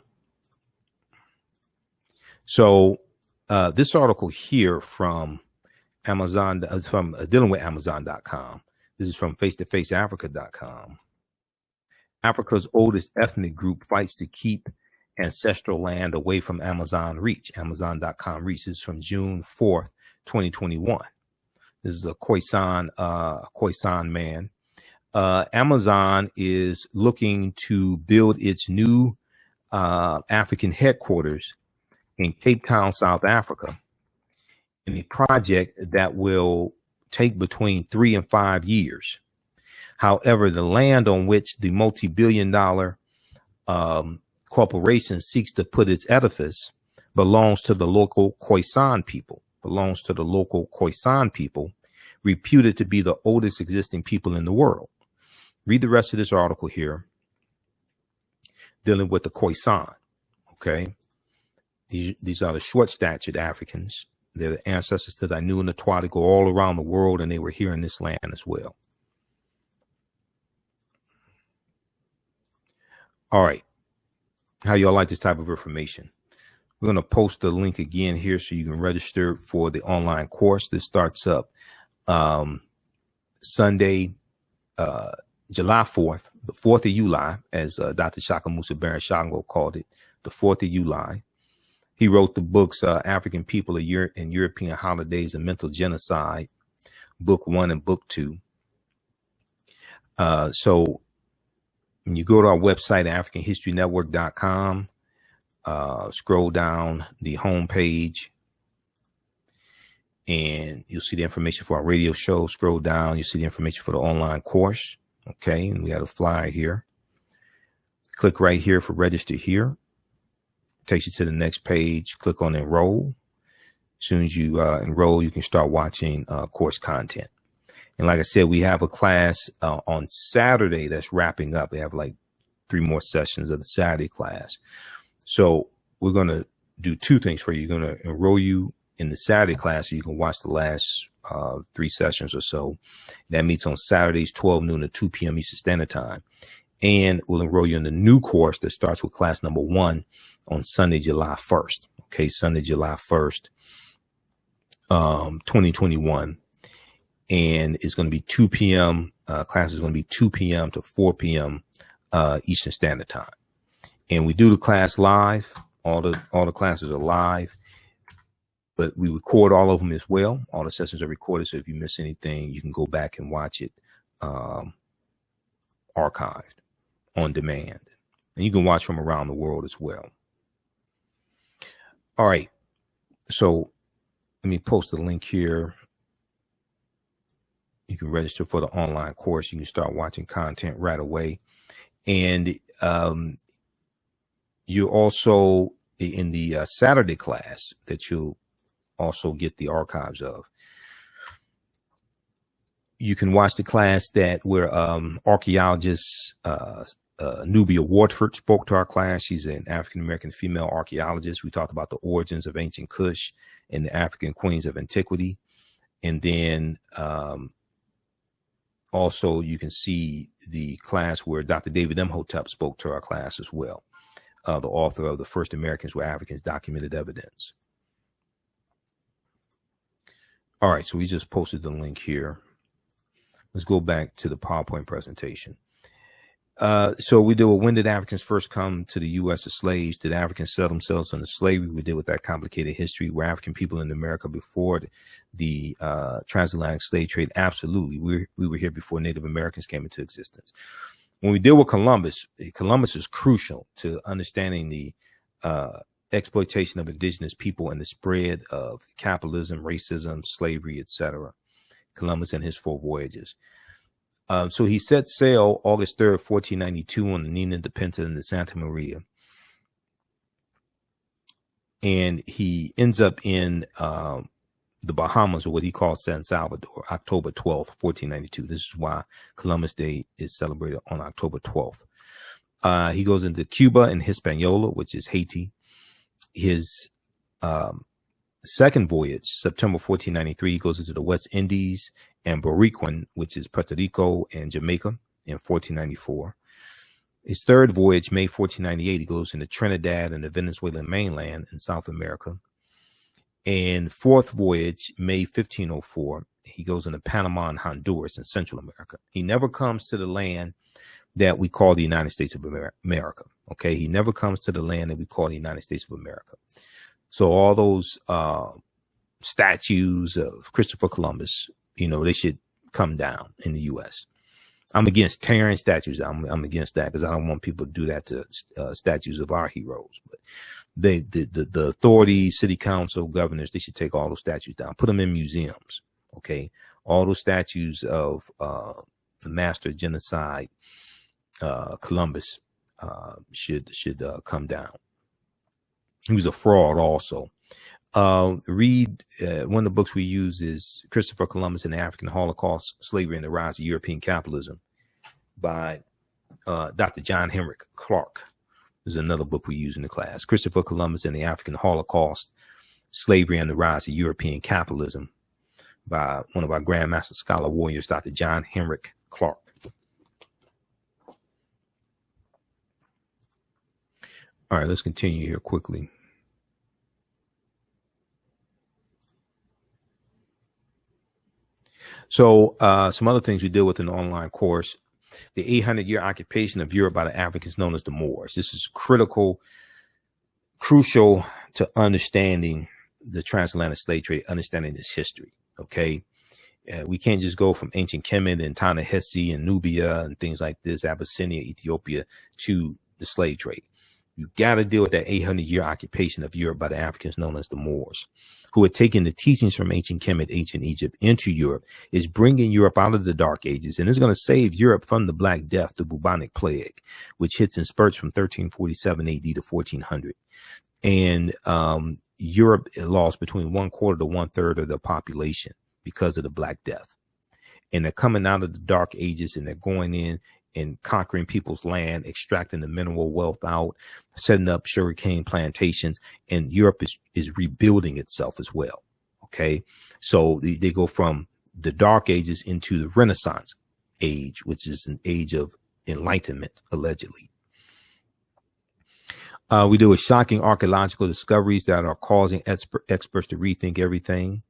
S1: So this article here from Amazon, from dealing with Amazon.com. This is from face-to-faceafrica.com. Africa's oldest ethnic group fights to keep ancestral land away from Amazon reach. Amazon.com reach. This is from June 4th, 2021. This is a Khoisan man. Amazon is looking to build its new African headquarters in Cape Town, South Africa, in a project that will take between 3 and 5 years. However, the land on which the multi-billion-dollar corporation seeks to put its edifice belongs to the local Khoisan people, reputed to be the oldest existing people in the world. Read the rest of this article here, dealing with the Khoisan. Okay. These are the short-statured Africans. They're the ancestors to the Anu and the Twa. They go all around the world, and they were here in this land as well. All right. How y'all like this type of information? We're going to post the link again here so you can register for the online course. This starts up Sunday, July 4th, the 4th of July, as Dr. Shaka Musa Baron Shango called it, the 4th of July. He wrote the books African People and European Holidays and Mental Genocide, book 1 and book 2. So when you go to our website, AfricanHistoryNetwork.com, scroll down the home page and you'll see the information for our radio show. Scroll down, you'll see the information for the online course. Okay, and we have a flyer here. Click right here for register here. Takes you to the next page. Click on enroll. As soon as you enroll, you can start watching course content. And like I said, we have a class on Saturday that's wrapping up. We have like 3 more sessions of the Saturday class. So we're going to do 2 things for you. You're going to enroll you in the Saturday class so you can watch the last 3 sessions or so. That meets on Saturdays, 12 noon to 2 p.m. Eastern Standard Time. And we'll enroll you in the new course that starts with class number 1 on Sunday, July 1st. Okay, Sunday, July 1st, 2021. And it's going to be 2 p.m. Class is going to be 2 p.m. to 4 p.m. Eastern Standard Time. And we do the class live. All the classes are live, but we record all of them as well. All the sessions are recorded. So if you miss anything, you can go back and watch it archived on demand. And you can watch from around the world as well. All right. So let me post the link here. You can register for the online course. You can start watching content right away. And you're also in the Saturday class that you'll also get the archives of. You can watch the class that where archaeologist Nubia Wardford spoke to our class. She's an African-American female archaeologist. We talked about the origins of ancient Kush and the African queens of antiquity. And then also you can see the class where Dr. David Imhotep spoke to our class as well. The author of The First Americans Were Africans, Documented Evidence. All right, so we just posted the link here. Let's go back to the PowerPoint presentation. So we do when did Africans first come to the U.S. as slaves? Did Africans sell themselves into slavery? We deal with that complicated history. Were African people in America before the transatlantic slave trade? Absolutely. We were here before Native Americans came into existence. When we deal with Columbus, Columbus is crucial to understanding the exploitation of indigenous people and the spread of capitalism, racism, slavery, etc. Columbus and his 4 voyages. So he set sail August 3rd, 1492 on the Nina de Pinta and the Santa Maria. And he ends up in the Bahamas, or what he calls San Salvador, October 12th, 1492. This is why Columbus Day is celebrated on October 12th. He goes into Cuba and Hispaniola, which is Haiti. His second voyage, September 1493, he goes into the West Indies and Boricuan, which is Puerto Rico and Jamaica, in 1494. His third voyage, May 1498, he goes into Trinidad and the Venezuelan mainland in South America. And fourth voyage, May 1504, he goes into Panama and Honduras in Central America. He never comes to the land that we call the United States of America. Okay, he never comes to the land that we call the United States of America. So all those statues of Christopher Columbus, they should come down in the U.S. I'm against tearing statues. I'm against that because I don't want people to do that to statues of our heroes. But the authorities, city council, governors, they should take all those statues down, put them in museums. Okay, all those statues of the master genocide, Columbus, should come down. He was a fraud also. Read one of the books we use is Christopher Columbus and the African Holocaust, Slavery and the Rise of European Capitalism by Dr. John Henrik Clarke. This is another book we use in the class. Christopher Columbus and the African Holocaust, Slavery and the Rise of European Capitalism by one of our Grandmaster Scholar Warriors, Dr. John Henrik Clarke. All right, let's continue here quickly. So some other things we deal with in the online course, the 800-year occupation of Europe by the Africans known as the Moors. This is crucial to understanding the transatlantic slave trade, understanding this history. Okay. We can't just go from ancient Kemet and Ta-Nehisi and Nubia and things like this, Abyssinia, Ethiopia, to the slave trade. You got to deal with that 800-year occupation of Europe by the Africans known as the Moors, who had taken the teachings from ancient Kemet, ancient Egypt into Europe, is bringing Europe out of the Dark Ages, and is going to save Europe from the Black Death, the bubonic plague, which hits in spurts from 1347 AD to 1400. And Europe lost between 1/4 to 1/3 of the population because of the Black Death. And they're coming out of the Dark Ages, and they're going in and conquering people's land, extracting the mineral wealth out, setting up sugarcane plantations, and Europe is rebuilding itself as well. Okay, so they go from the Dark Ages into the Renaissance age, which is an age of enlightenment, allegedly. We do with shocking archaeological discoveries that are causing experts to rethink everything.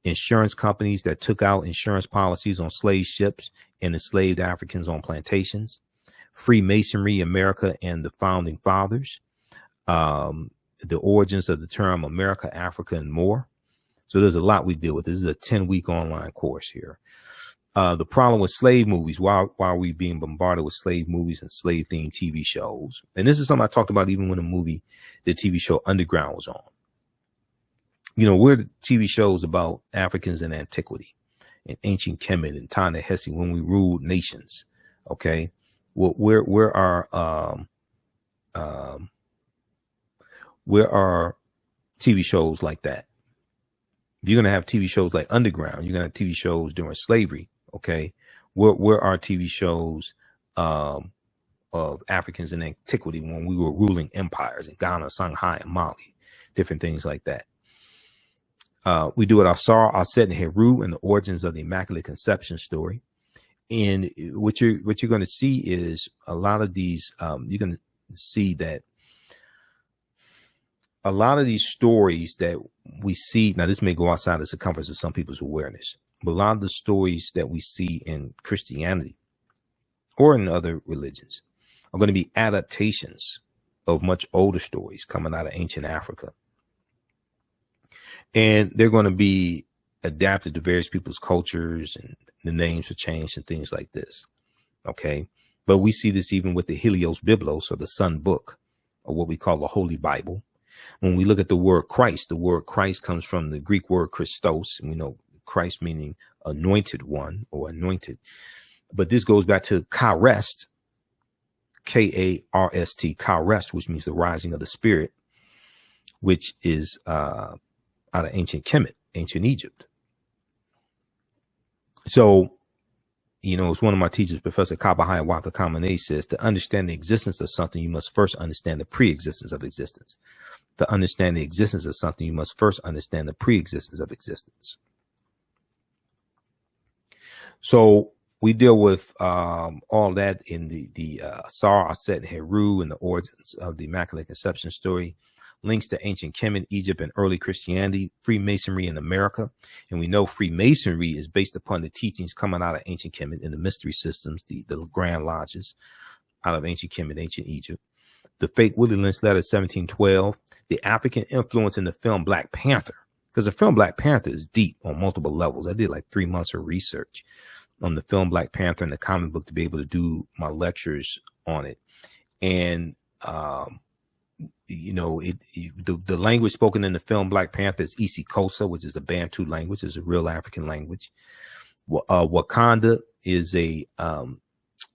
S1: Insurance companies that took out insurance policies on slave ships and enslaved Africans on plantations. Freemasonry, America, and the founding fathers. The origins of the term America, Africa, and more. So there's a lot we deal with. This is a 10-week online course here. The problem with slave movies, why are we being bombarded with slave movies and slave-themed TV shows? And this is something I talked about even when the TV show Underground was on. You know, we're the TV shows about Africans in antiquity and ancient Kemet and Ta-Nehisi when we ruled nations. Okay. Well, where are TV shows like that? If you're going to have TV shows like Underground, you're going to have TV shows during slavery. Okay. Where are TV shows, of Africans in antiquity when we were ruling empires in Ghana, Shanghai, and Mali, different things like that. We do it Asar, Aset, and Heru, and the origins of the Immaculate Conception story. And what you're going to see is a lot of these. You're going to see that a lot of these stories that we see now. This may go outside the circumference of some people's awareness, but a lot of the stories that we see in Christianity or in other religions are going to be adaptations of much older stories coming out of ancient Africa. And they're going to be adapted to various people's cultures, and the names are changed and things like this. Okay. But we see this even with the Helios Biblos, or the Sun Book, or what we call the Holy Bible. When we look at the word Christ comes from the Greek word Christos, and we know Christ meaning anointed one or anointed. But this goes back to Karest, Karst, Karest, which means the rising of the spirit, which is, out of ancient Kemet, ancient Egypt. So, you know, it's one of my teachers, Professor Kabahaya Watha Kamene, says to understand the existence of something, you must first understand the pre-existence of existence. To understand the existence of something, you must first understand the pre-existence of existence. So we deal with all that in the Asar, Aset, and Heru, and the origins of the Immaculate Conception story. Links to ancient Kemet, Egypt, and early Christianity, Freemasonry in America. And we know Freemasonry is based upon the teachings coming out of ancient Kemet in the mystery systems, the Grand Lodges out of ancient Kemet, ancient Egypt. The fake Willie Lynch letter, 1712. The African influence in the film Black Panther, because the film Black Panther is deep on multiple levels. I did like 3 months of research on the film Black Panther and the comic book to be able to do my lectures on it. And, you know, the language spoken in the film Black Panther is isiXhosa, which is a Bantu language, is a real African language. Wakanda is a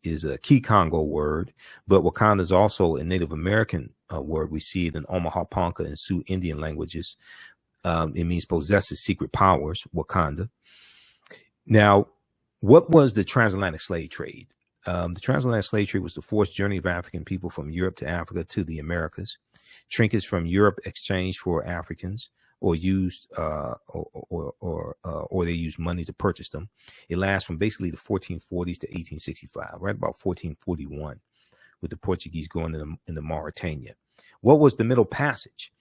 S1: Kikongo word, but Wakanda is also a Native American word. We see it in Omaha Ponca and Sioux Indian languages. It means possesses secret powers, Wakanda. Now, what was the transatlantic slave trade? The transatlantic slave trade was the forced journey of African people from Europe to Africa to the Americas. Trinkets from Europe exchanged for Africans, or used, or they used money to purchase them. It lasts from basically the 1440s to 1865, right about 1441, with the Portuguese going into Mauritania. What was the Middle Passage?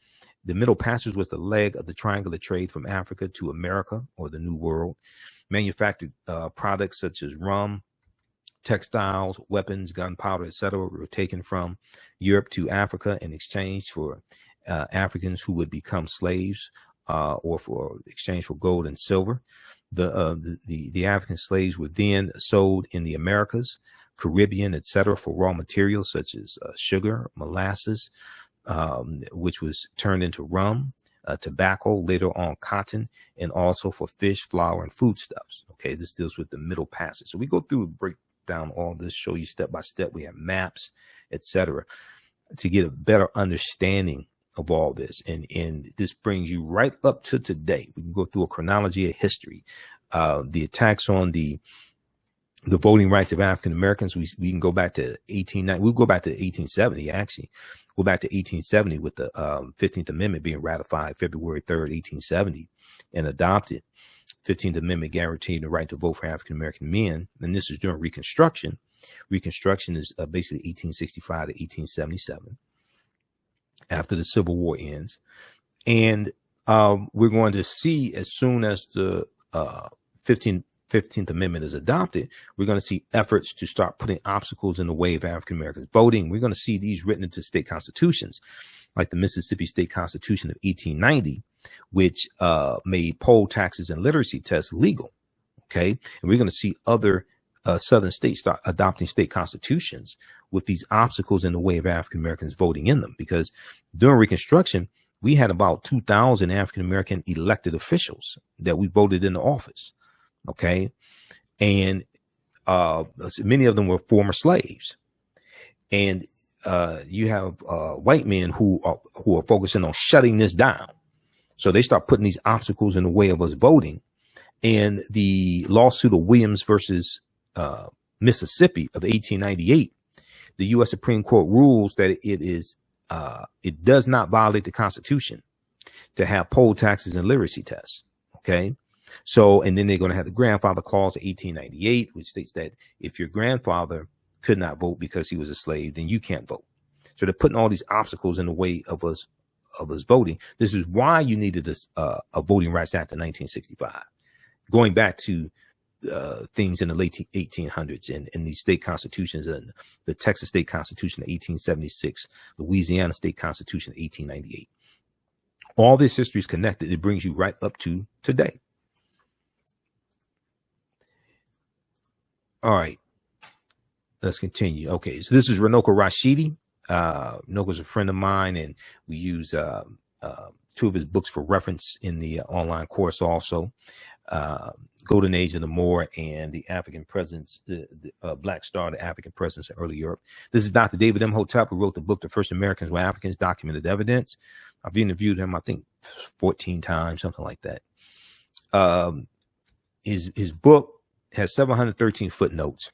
S1: The Middle Passage was the leg of the triangular trade from Africa to America, or the New World. Manufactured products such as rum, textiles, weapons, gunpowder, etc., were taken from Europe to Africa in exchange for Africans who would become slaves, or for exchange for gold and silver. The African slaves were then sold in the Americas Caribbean, etc., for raw materials such as sugar, molasses, which was turned into rum, tobacco, later on cotton, and also for fish, flour, and foodstuffs. Okay, this deals with the Middle Passage. So we go through and break down all this, show you step by step. We have maps, etc., to get a better understanding of all this. And this brings you right up to today. We can go through a chronology of history. The attacks on the voting rights of African Americans. We can go back to 1890. We'll go back to 1870, actually. Go back to 1870 with the 15th Amendment being ratified February 3rd, 1870, and adopted. 15th Amendment guaranteed the right to vote for African American men. And this is during Reconstruction. Reconstruction is basically 1865 to 1877, after the Civil War ends. And we're going to see, as soon as the 15th Amendment is adopted, we're going to see efforts to start putting obstacles in the way of African Americans voting. We're going to see these written into state constitutions, like the Mississippi State Constitution of 1890, which made poll taxes and literacy tests legal. Okay. And we're going to see other southern states start adopting state constitutions with these obstacles in the way of African Americans voting in them, because during Reconstruction, we had about 2,000 African American elected officials that we voted into office. Okay. And many of them were former slaves. And you have white men who are focusing on shutting this down. So they start putting these obstacles in the way of us voting. And the lawsuit of Williams versus Mississippi of 1898, the U.S. Supreme Court rules that it does not violate the Constitution to have poll taxes and literacy tests. Okay. So, and then they're going to have the grandfather clause of 1898, which states that if your grandfather could not vote because he was a slave, then you can't vote. So they're putting all these obstacles in the way of us voting. This is why you needed a Voting Rights Act of 1965, going back to things in the late 1800s and these state constitutions, and the Texas State Constitution of 1876, Louisiana State Constitution of 1898. All this history is connected. It brings you right up to today. All right, let's continue. Okay, so this is Runoko Rashidi. Runoko's a friend of mine, and we use two of his books for reference in the online course also. Golden Age of the Moor and the African Presence, the Black Star, the African Presence in Early Europe. This is Dr. David Imhotep, who wrote the book, The First Americans Were Africans, Documented Evidence. I've interviewed him, I think, 14 times, something like that. His book has 713 footnotes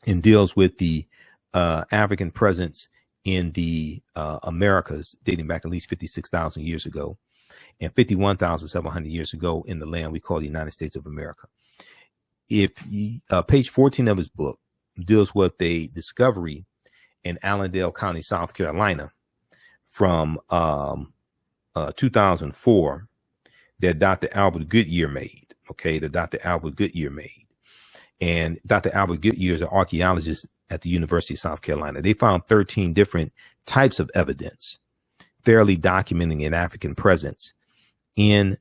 S1: and deals with the African presence in the Americas dating back at least 56,000 years ago and 51,700 years ago in the land we call the United States of America. Page 14 of his book deals with a discovery in Allendale County, South Carolina from 2004 that Dr. Albert Goodyear made. Okay, that Dr. Albert Goodyear made. And Dr. Albert Goodyear is an archaeologist at the University of South Carolina. They found 13 different types of evidence fairly documenting an African presence in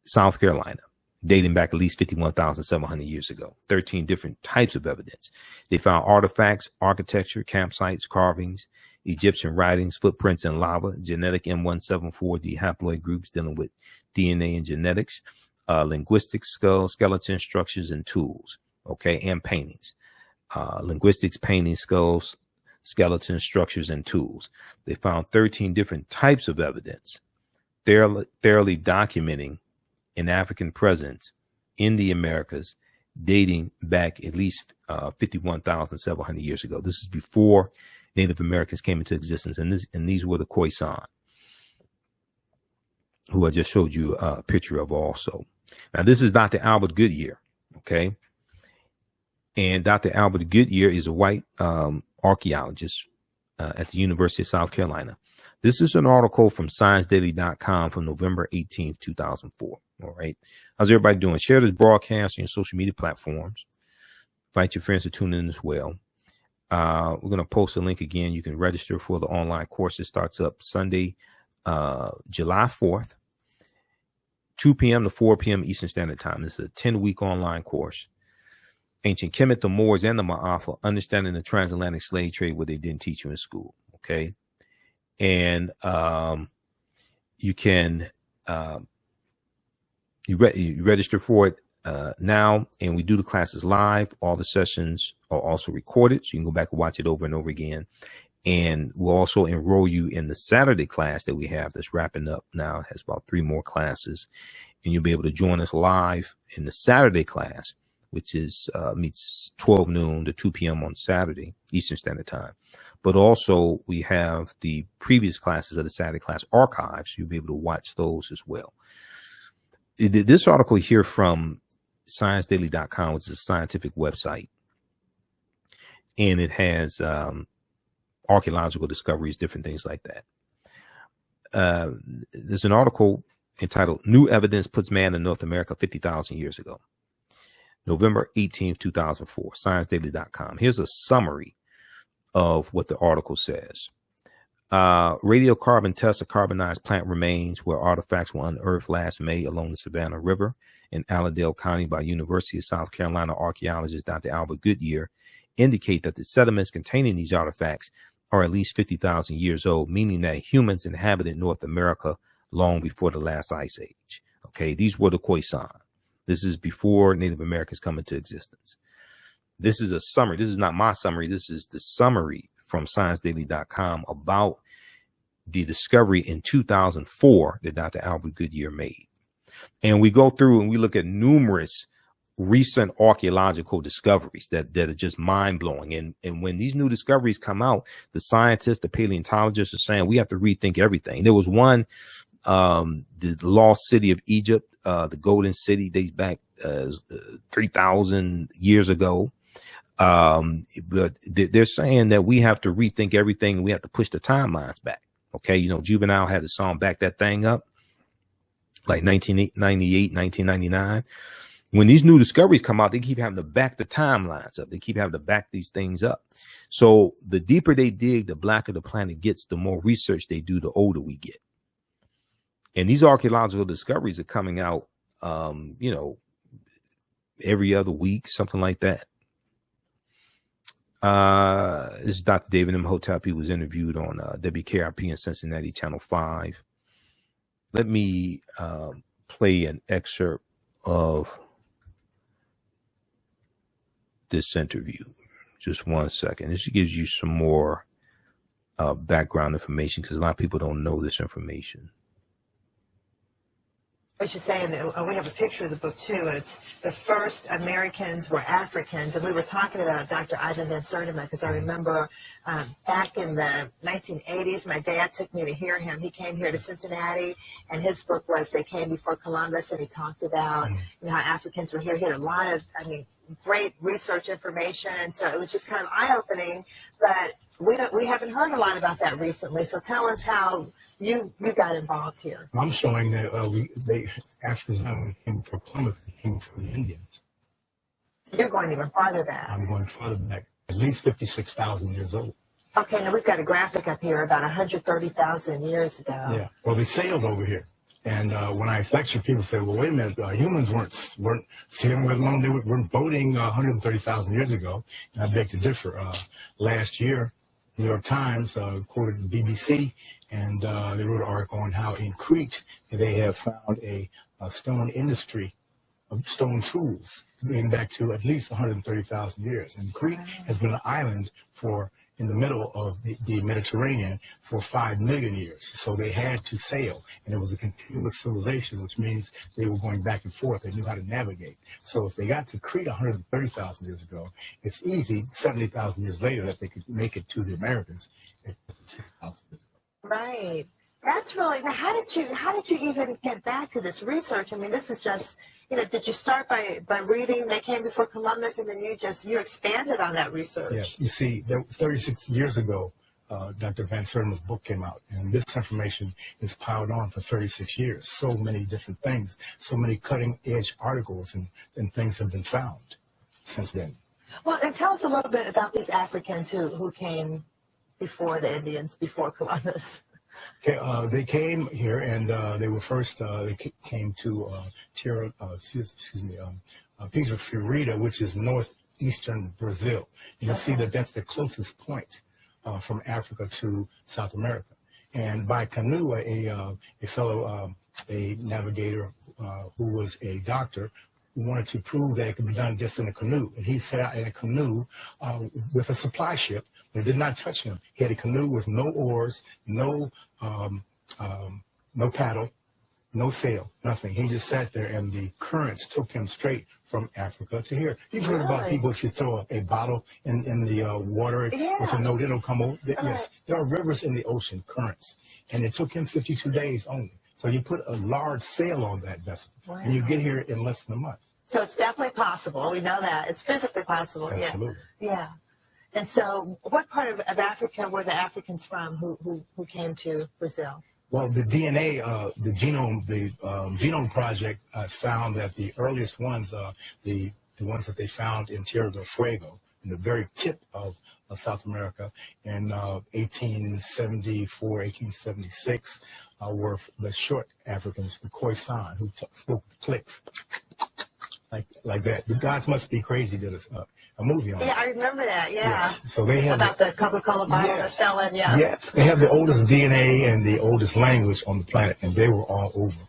S1: South Carolina, dating back at least 51,700 years ago. 13 different types of evidence. They found artifacts, architecture, campsites, carvings, Egyptian writings, footprints in lava, genetic M174D haploid groups dealing with DNA and genetics, linguistics, skulls, skeletons, structures, and tools, okay, and paintings. Linguistics, paintings, skulls, skeletons, structures, and tools. They found 13 different types of evidence, thoroughly documenting an African presence in the Americas dating back at least 51,700 years ago. This is before Native Americans came into existence, and these were the Khoisan, who I just showed you a picture of also. Now, this is Dr. Albert Goodyear, okay? And Dr. Albert Goodyear is a white archaeologist at the University of South Carolina. This is an article from ScienceDaily.com from November 18th, 2004. All right. How's everybody doing? Share this broadcast on your social media platforms. Invite your friends to tune in as well. We're going to post a link again. You can register for the online course. It starts up Sunday, July 4th, 2 p.m. to 4 p.m. Eastern Standard Time. This is a 10-week online course. Ancient Kemet, the Moors, and the Maafa, understanding the transatlantic slave trade, what they didn't teach you in school. Okay. And you can you register for it now, and we do the classes live. All the sessions are also recorded, so you can go back and watch it over and over again. And we'll also enroll you in the Saturday class that we have that's wrapping up now. It has about 3 more classes, and you'll be able to join us live in the Saturday class, which is meets 12 noon to 2 p.m. on Saturday, Eastern Standard Time. But also we have the previous classes of the Saturday class archived, so you'll be able to watch those as well. This article here from ScienceDaily.com, which is a scientific website, and it has archaeological discoveries, different things like that. There's an article entitled "New Evidence Puts Man in North America 50,000 Years Ago." November 18th, 2004, ScienceDaily.com. Here's a summary of what the article says. Radiocarbon tests of carbonized plant remains where artifacts were unearthed last May along the Savannah River in Allendale County by University of South Carolina archaeologist Dr. Albert Goodyear indicate that the sediments containing these artifacts are at least 50,000 years old, meaning that humans inhabited North America long before the last ice age. Okay, these were the Khoisan. This is before Native Americans come into existence. This is a summary. This is not my summary. This is the summary from ScienceDaily.com about the discovery in 2004 that Dr. Albert Goodyear made. And we go through and we look at numerous recent archaeological discoveries that are just mind-blowing. And when these new discoveries come out, the scientists, the paleontologists are saying we have to rethink everything. There was one, the lost city of Egypt, the Golden City, dates back 3,000 years ago. But they're saying that we have to rethink everything. We have to push the timelines back. Okay. You know, Juvenile had a song Back That Thing Up, like 1998, 1999. When these new discoveries come out, they keep having to back the timelines up. They keep having to back these things up. So the deeper they dig, the blacker the planet gets, the more research they do, the older we get. And these archaeological discoveries are coming out, you know, every other week, something like that. This is Dr. David Imhotep. He was interviewed on WKRP in Cincinnati, Channel 5. Let me play an excerpt of this interview. Just 1 second. This gives you some more background information because a lot of people don't know this information.
S2: I should say, and we have a picture of the book too. It's the first Americans were Africans, and we were talking about Dr. Ivan Van Sertima because I remember back in the 1980s, my dad took me to hear him. He came here to Cincinnati, and his book was "They Came Before Columbus," and he talked about how Africans were here. He had a lot of, great research information, and so it was just kind of eye-opening. But we haven't heard a lot about that recently. So tell us how you got involved here.
S3: I'm showing that Africans not only came for Columbus, they came for the Indians.
S2: You're going even farther back.
S3: I'm going farther back, at least 56,000 years old.
S2: Okay, now we've got a graphic up here about 130,000 years ago.
S3: Yeah, well, they sailed over here. And when I lecture, people say, well, wait a minute, humans weren't sailing along, they weren't boating 130,000 years ago. And I beg to differ. Last year, New York Times quoted the BBC, and they wrote an article on how in Crete they have found a stone industry of stone tools dating back to at least 130,000 years. And Crete has been an island in the middle of the Mediterranean for 5 million years. So they had to sail, and it was a continuous civilization, which means they were going back and forth. They knew how to navigate. So if they got to Crete 130,000 years ago, it's easy 70,000 years later that they could make it to the Americans at 6,000.
S2: Right. That's really, how did you even get back to this research? I mean, this is just, did you start by reading They Came Before Columbus, and then you expanded on that research?
S3: Yeah, you see, 36 years ago, Dr. Van Sertima's book came out, and this information is piled on for 36 years. So many different things, so many cutting-edge articles and things have been found since then.
S2: Well, and tell us a little bit about these Africans who came before the Indians, before Columbus.
S3: Okay, they came here, and they were first. They came to Piedra Fiorita, which is southeastern Brazil. You'll see that that's the closest point from Africa to South America. And by canoe, a fellow, a navigator who was a doctor, who wanted to prove that it could be done just in a canoe. And he set out in a canoe with a supply ship, but it did not touch him. He had a canoe with no oars, no paddle, no sail, nothing. He just sat there, and the currents took him straight from Africa to here. You've heard about people, if you throw a bottle in the water with a note, it'll come over. Yes, there are rivers in the ocean, currents, and it took him 52 days only. So you put a large sail on that vessel, and you get here in less than a month. So
S2: it's definitely possible. We know that. It's physically possible.
S3: Absolutely.
S2: Yeah. And so what part of Africa were the Africans from who came to Brazil?
S3: Well, the DNA, the Genome Project found that the earliest ones, the ones that they found in Tierra del Fuego, in the very tip of South America in 1874, 1876, were the short Africans, the Khoisan, who spoke clicks like that. The gods must be crazy did a movie on it.
S2: Yeah, I remember that, yeah.
S3: Yes. So they have
S2: about the Coca-Cola bottle selling, yeah.
S3: Yes, they have the oldest DNA and the oldest language on the planet, and they were all over.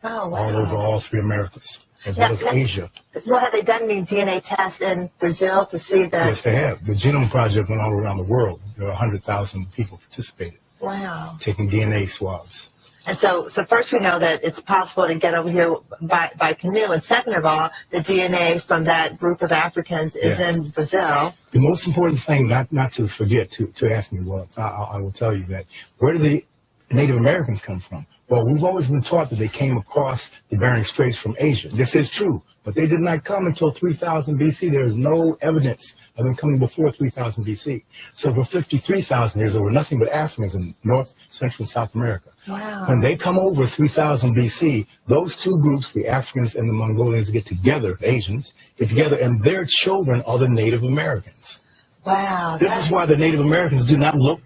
S2: Oh, wow.
S3: All over all three Americas, as well as Asia.
S2: Well, have they done any DNA tests in Brazil to see that?
S3: Yes, they have. The Genome Project went all around the world. There were 100,000 people participated.
S2: Wow.
S3: Taking DNA swabs.
S2: And so first we know that it's possible to get over here by canoe. And second of all, the DNA from that group of Africans is in Brazil.
S3: The most important thing, not to forget, to ask me, well, I will tell you that. Where do the Native Americans come from? Well, we've always been taught that they came across the Bering Straits from Asia. This is true, but they did not come until 3000 BC. There is no evidence of them coming before 3000 BC. So for 53,000 years, there were nothing but Africans in North, Central, and South America.
S2: Wow.
S3: When they come over 3000 BC, those two groups, the Africans and the Mongolians, get together, the Asians, get together, and their children are the Native Americans.
S2: Wow.
S3: This is why the Native Americans do not look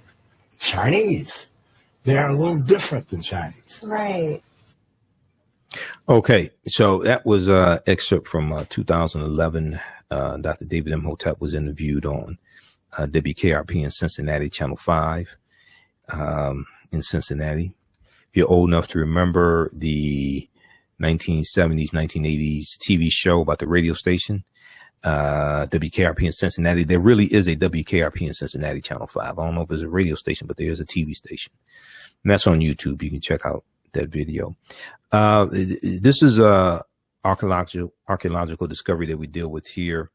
S3: Chinese. They are a little different than Chinese.
S2: Right.
S1: Okay, so that was an excerpt from 2011. Dr. David Imhotep was interviewed on WKRP in Cincinnati, Channel 5 in Cincinnati. If you're old enough to remember the 1970s, 1980s TV show about the radio station, WKRP in Cincinnati, there really is a WKRP in Cincinnati, Channel 5. I don't know if it's a radio station, but there is a TV station. And that's on YouTube. You can check out that video. This is a archaeological discovery that we deal with here.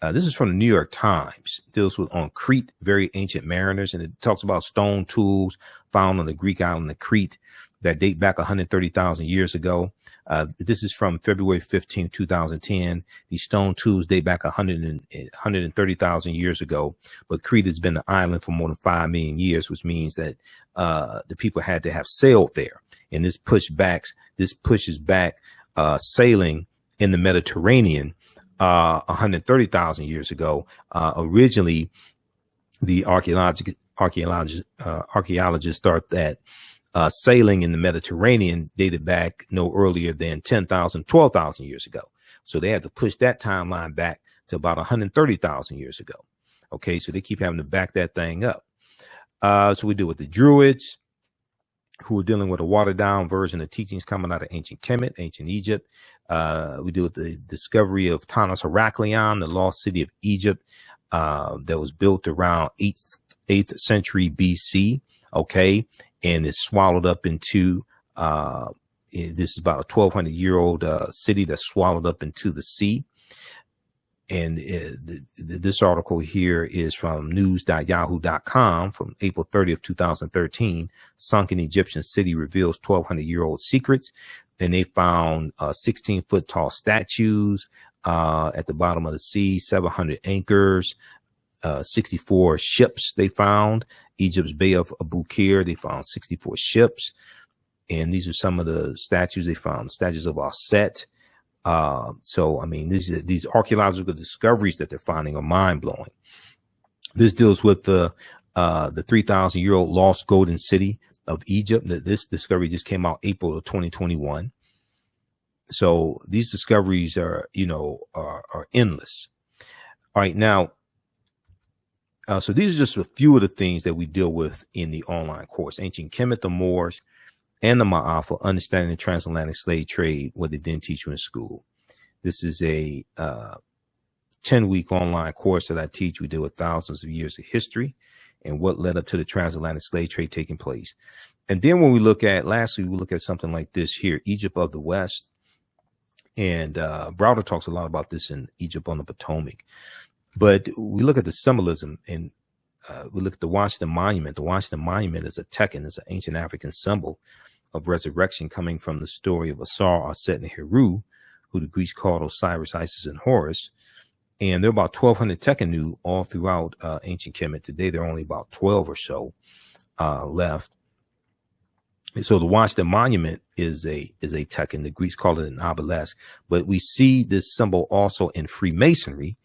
S1: This is from the New York Times. It deals with on Crete, very ancient mariners, and it talks about stone tools found on the Greek island of Crete that date back 130,000 years ago. This is from February 15, 2010. These stone tools date back 130,000 years ago, but Crete has been an island for more than 5 million years, which means that the people had to have sailed there. And this pushes back sailing in the Mediterranean 130,000 years ago. Originally, the archaeologists thought that sailing in the Mediterranean dated back no earlier than 10,000, 12,000 years ago. So they had to push that timeline back to about 130,000 years ago. Okay, so they keep having to back that thing up. So we deal with the Druids, who are dealing with a watered down version of teachings coming out of ancient Kemet, ancient Egypt. We deal with the discovery of Tanis Heraklion, the lost city of Egypt, that was built around 8th century BC. Okay. And it's swallowed up into, this is about a 1,200-year-old city that's swallowed up into the sea. And this article here is from news.yahoo.com from April 30th, 2013. Sunken Egyptian city reveals 1,200-year-old secrets. And they found 16-foot tall statues at the bottom of the sea, 700 anchors, 64 ships they found. Egypt's Bay of Abu Qir, they found 64 ships. And these are some of the statues they found, statues of Set. So, I mean, these archaeological discoveries that they're finding are mind blowing. This deals with the 3,000-year-old lost golden city of Egypt. This discovery just came out April of 2021. So these discoveries are endless. All right, now, so these are just a few of the things that we deal with in the online course. Ancient Kemet, the Moors, and the Maafa, understanding the transatlantic slave trade, what they didn't teach you in school. This is a 10-week online course that I teach. We deal with thousands of years of history and what led up to the transatlantic slave trade taking place. And then when we look at, lastly, we look at something like this here, Egypt of the West. And Browder talks a lot about this in Egypt on the Potomac. But we look at the symbolism, and we look at the Washington Monument. The Washington Monument is a Tekken, it's an ancient African symbol of resurrection coming from the story of Asar, Aset, and Heru, who the Greeks called Osiris, Isis, and Horus. And there are about 1,200 Tekkenu all throughout ancient Kemet. Today, there are only about 12 or so left. And so the Washington Monument is a Tekken. The Greeks call it an obelisk. But we see this symbol also in Freemasonry.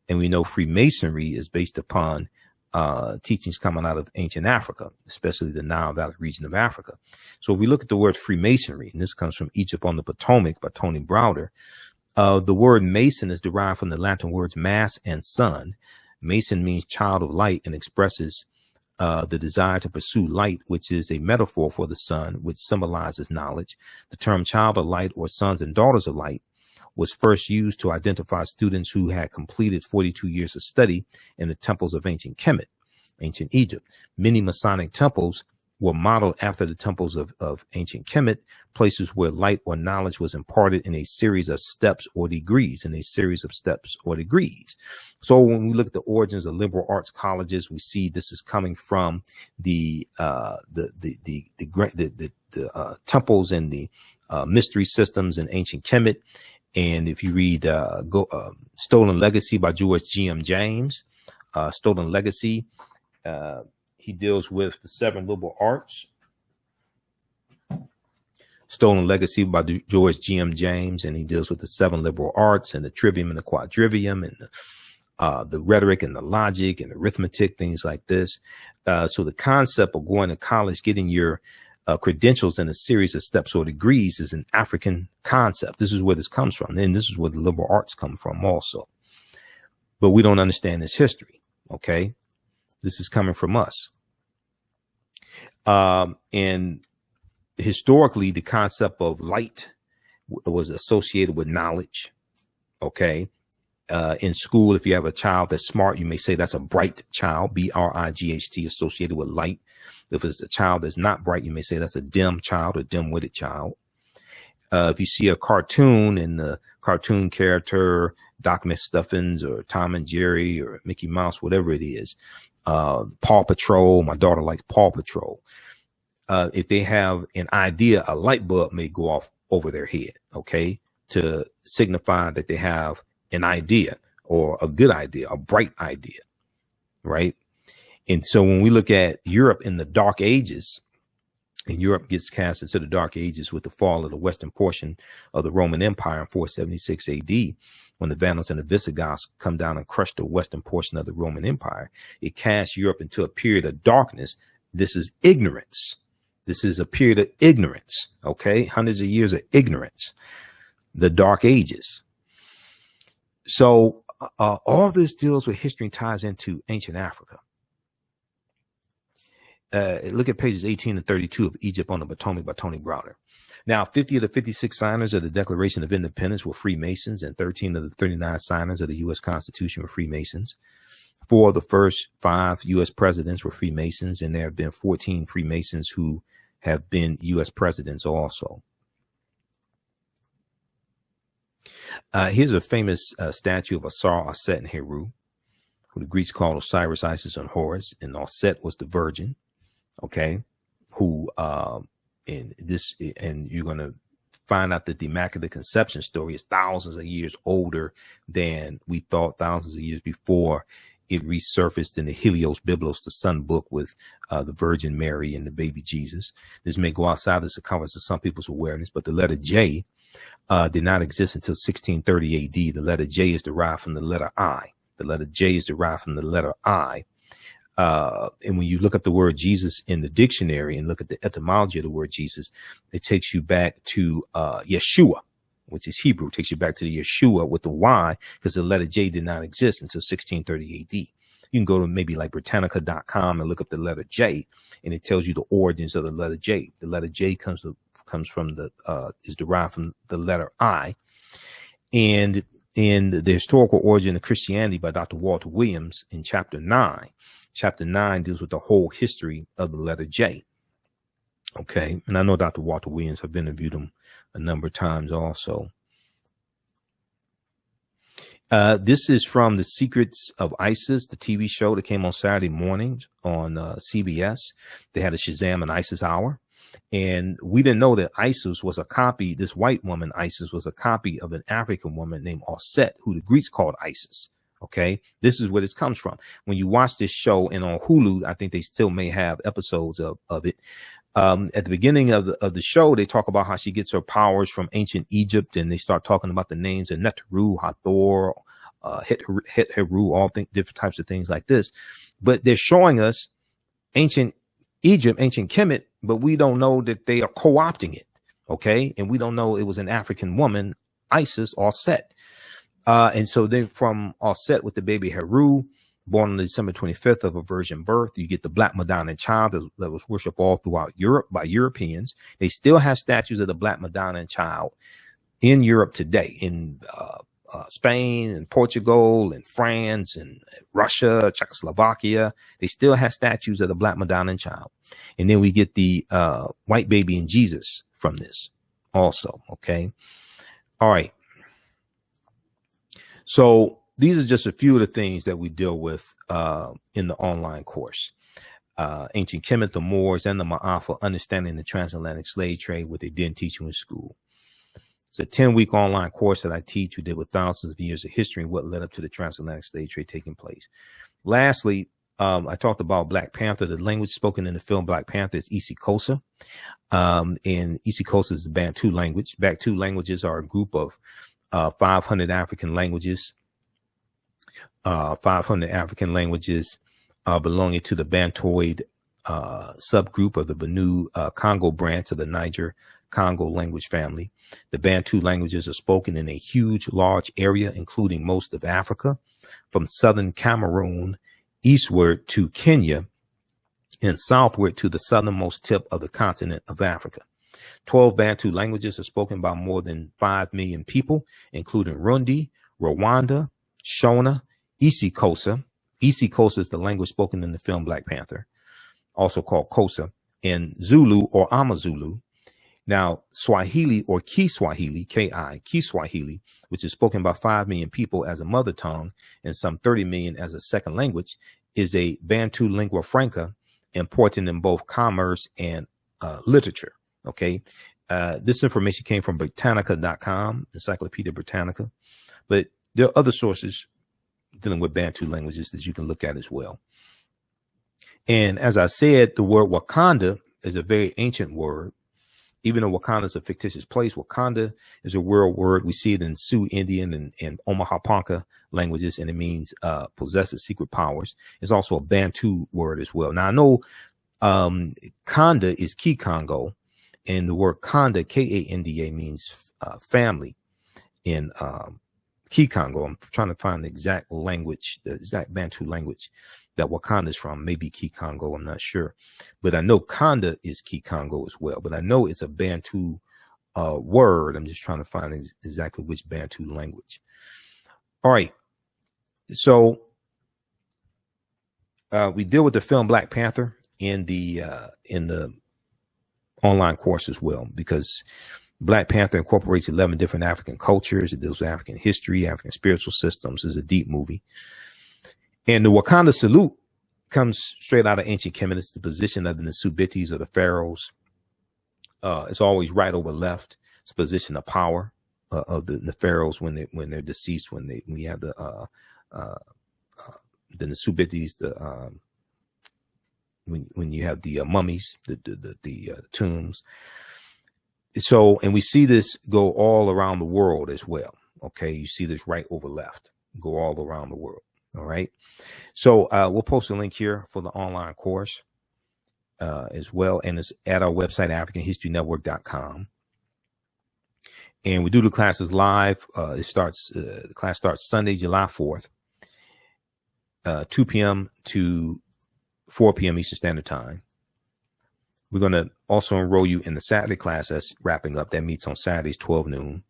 S1: And we know Freemasonry is based upon teachings coming out of ancient Africa, especially the Nile Valley region of Africa. So if we look at the word Freemasonry, and this comes from Egypt on the Potomac by Tony Browder, the word Mason is derived from the Latin words mass and sun. Mason means child of light and expresses the desire to pursue light, which is a metaphor for the sun, which symbolizes knowledge. The term child of light or sons and daughters of light was first used to identify students who had completed 42 years of study in the temples of ancient Kemet, ancient Egypt. Many Masonic temples were modeled after the temples of ancient Kemet, places where light or knowledge was imparted in a series of steps or degrees, So when we look at the origins of liberal arts colleges, we see this is coming from the temples and the mystery systems in ancient Kemet. And if you read Stolen Legacy by George G.M. James, Stolen Legacy, he deals with the 7 liberal arts. Stolen Legacy by George G.M. James, and he deals with the 7 liberal arts and the trivium and the quadrivium and the rhetoric and the logic and arithmetic, things like this. So the concept of going to college, getting your credentials in a series of steps or degrees is an African concept. This is where this comes from. And this is where the liberal arts come from also. But we don't understand this history. Okay. This is coming from us. And historically, the concept of light was associated with knowledge. Okay. In school, if you have a child that's smart, you may say that's a bright child, B-R-I-G-H-T, associated with light. If it's a child that's not bright, you may say that's a dim child or dim-witted child. If you see a cartoon and the cartoon character, Doc McStuffins or Tom and Jerry or Mickey Mouse, whatever it is, Paw Patrol, my daughter likes Paw Patrol. If they have an idea, a light bulb may go off over their head, okay, to signify that they have an idea or a good idea, a bright idea, right? And so when we look at Europe in the Dark Ages, and Europe gets cast into the Dark Ages with the fall of the western portion of the Roman Empire in 476 AD, when the Vandals and the Visigoths come down and crush the western portion of the Roman Empire, it casts Europe into a period of darkness. This is ignorance. This is a period of ignorance, okay? Hundreds of years of ignorance, the Dark Ages. So all this deals with history and ties into ancient Africa. Look at pages 18 and 32 of Egypt on the Potomac by Tony Browder. Now, 50 of the 56 signers of the Declaration of Independence were Freemasons, and 13 of the 39 signers of the U.S. Constitution were Freemasons. 4 of the first 5 U.S. presidents were Freemasons, and there have been 14 Freemasons who have been U.S. presidents also. Here's a famous statue of Asar, Aset, and Heru, who the Greeks called Osiris, Isis, and Horus, and Aset was the virgin. Okay, who and you're going to find out that the Immaculate Conception story is thousands of years older than we thought, thousands of years before it resurfaced in the Helios Biblos, the Sun book, with the Virgin Mary and the baby Jesus. This may go outside the circumference of some people's awareness, but the letter J did not exist until 1630 AD. The letter J is derived from the letter I. The letter J is derived from the letter I. And when you look at the word Jesus in the dictionary and look at the etymology of the word Jesus, it takes you back to Yeshua, which is Hebrew. It takes you back to the Yeshua with the Y, because the letter J did not exist until 1630 AD. You can go to maybe like Britannica.com and look up the letter J, and it tells you the origins of the letter J. The letter J comes from is derived from the letter I. And in the historical origin of Christianity by Dr. Walter Williams in chapter 9. Chapter 9 deals with the whole history of the letter J. Okay. And I know Dr. Walter Williams, I've interviewed him a number of times also. This is from The Secrets of ISIS, the TV show that came on Saturday mornings on CBS. They had a Shazam and ISIS hour. And we didn't know that Isis was a copy, this white woman, Isis, was a copy of an African woman named Osset, who the Greeks called Isis. Okay, this is where this comes from. When you watch this show, and on Hulu, I think they still may have episodes of it. At the beginning of the show, they talk about how she gets her powers from ancient Egypt, and they start talking about the names of Neteru, Hathor, Heru, all different types of things like this. But they're showing us ancient Egypt, ancient Kemet, but we don't know that they are co-opting it. Okay, and we don't know it was an African woman, Isis, Osset. And so they're from Osset with the baby Heru, born on December 25th of a virgin birth. You get the Black Madonna child that was worshipped all throughout Europe by Europeans. They still have statues of the Black Madonna child in Europe today, in Spain and Portugal and France and Russia, Czechoslovakia. They still have statues of the Black Madonna child. And then we get the white baby and Jesus from this also. Okay. All right. So these are just a few of the things that we deal with in the online course. Ancient Kemet, the Moors, and the Maafa, understanding the transatlantic slave trade, what they didn't teach you in school. It's a 10-week online course that I teach. We did with thousands of years of history and what led up to the transatlantic slave trade taking place. Lastly, I talked about Black Panther. The language spoken in the film Black Panther is Isikosa. And Isikosa is the Bantu language. Bantu languages are a group of 500 African languages, 500 African languages belonging to the Bantoid subgroup of the Benue Congo branch of the Niger Congo language family. The Bantu languages are spoken in a huge, large area, including most of Africa, from southern Cameroon eastward to Kenya and southward to the southernmost tip of the continent of Africa. 12 Bantu languages are spoken by more than 5 million people, including Rundi, Rwanda, Shona, Isikosa. Isikosa is the language spoken in the film Black Panther, also called Kosa, and Zulu or Amazulu. Now, Swahili or Kiswahili, K-I, Kiswahili, which is spoken by 5 million people as a mother tongue and some 30 million as a second language, is a Bantu lingua franca important in both commerce and literature. Okay. This information came from Britannica.com, Encyclopedia Britannica, but there are other sources dealing with Bantu languages that you can look at as well. And as I said, the word Wakanda is a very ancient word. Even though Wakanda is a fictitious place, Wakanda is a real word. We see it in Sioux Indian and Omaha Ponca languages, and it means possesses secret powers. It's also a Bantu word as well. Now, I know Kanda is Kikongo, and the word Kanda, K-A-N-D-A, means family in Kikongo. I'm trying to find the exact language, the exact Bantu language that Wakanda is from. Maybe Kikongo, I'm not sure. But I know Kanda is Kikongo as well. But I know it's a Bantu word. I'm just trying to find exactly which Bantu language. All right. So we deal with the film Black Panther in the online course as well, because Black Panther incorporates 11 different African cultures. It deals with African history, African spiritual systems. It's a deep movie. And the Wakanda salute comes straight out of ancient Kemet. It's the position of the Nsubitis or the pharaohs. It's always right over left. It's a position of power of the pharaohs when they're deceased. When you have the Nsubitis, when you have the mummies, the tombs. So, and we see this go all around the world as well. Okay, you see this right over left, go all around the world. All right. So we'll post a link here for the online course as well. And it's at our website, AfricanHistoryNetwork.com. And we do the classes live. The class starts Sunday, July 4th, 2 p.m. to 4 p.m. Eastern Standard Time. We're going to also enroll you in the Saturday class that's wrapping up. That meets on Saturdays, 12 noon.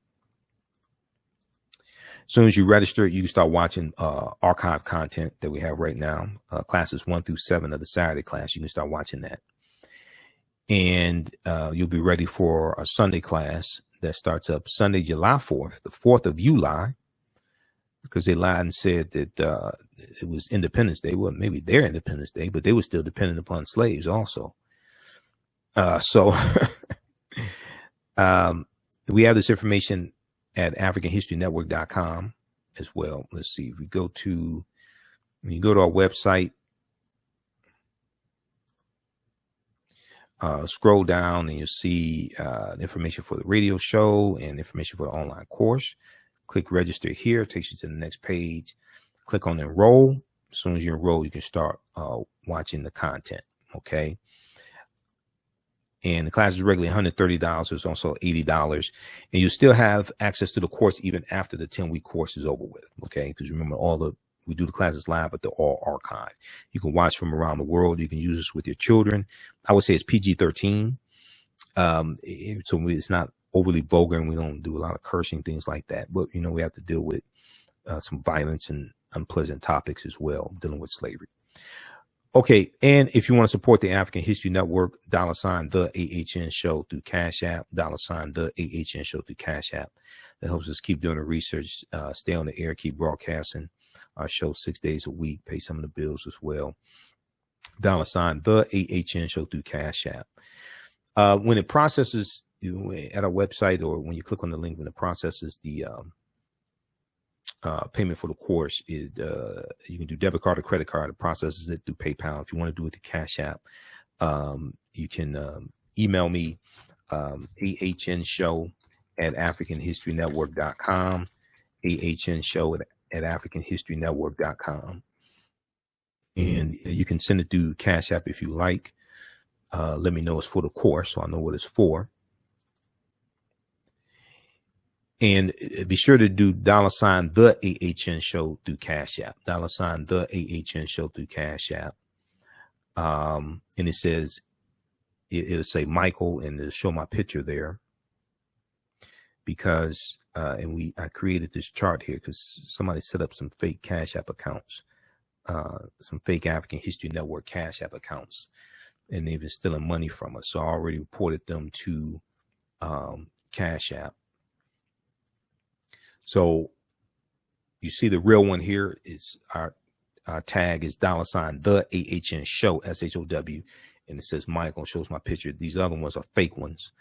S1: As soon as you register, you can start watching archive content that we have right now. Classes 1 through 7 of the Saturday class. You can start watching that. And you'll be ready for a Sunday class that starts up Sunday, July 4th, the 4th of July, because they lied and said that it was Independence Day. Well, maybe their Independence Day, but they were still dependent upon slaves also. So we have this information at AfricanHistoryNetwork.com as well. Let's see. When you go to our website, scroll down and you'll see information for the radio show and information for the online course. Click register here. It takes you to the next page. Click on enroll. As soon as you enroll, you can start watching the content. Okay. And the class is regularly $130. It's also $80. And you still have access to the course even after the 10-week course is over with. Okay. Because remember, we do the classes live, but they're all archived. You can watch from around the world. You can use this with your children. I would say it's PG-13. So it's not overly vulgar, and we don't do a lot of cursing, things like that. But, we have to deal with some violence and unpleasant topics as well, dealing with slavery. Okay, and if you want to support the African History Network, $, the AHN Show through Cash App, $, the AHN Show through Cash App. That helps us keep doing the research, stay on the air, keep broadcasting our show 6 days a week, pay some of the bills as well. $, the AHN Show through Cash App. When it processes at our website, or when you click on the link, when it processes the payment for the course, you can do debit card or credit card. It processes it through PayPal. If you want to do it through Cash App, you can email me, ahnshow@africanhistorynetwork.com, ahnshow@africanhistorynetwork.com. And you can send it through Cash App if you like. Let me know it's for the course, so I know what it's for. And be sure to do $, the AHN Show through Cash App, $, the AHN Show through Cash App. And it says, it'll say Michael, and it'll show my picture there, because, I created this chart here because somebody set up some fake Cash App accounts, some fake African History Network Cash App accounts, and they've been stealing money from us. So I already reported them to Cash App. So you see the real one here is our tag is $, the AHN Show, SHOW, and it says Michael, shows my picture. These other ones are fake ones.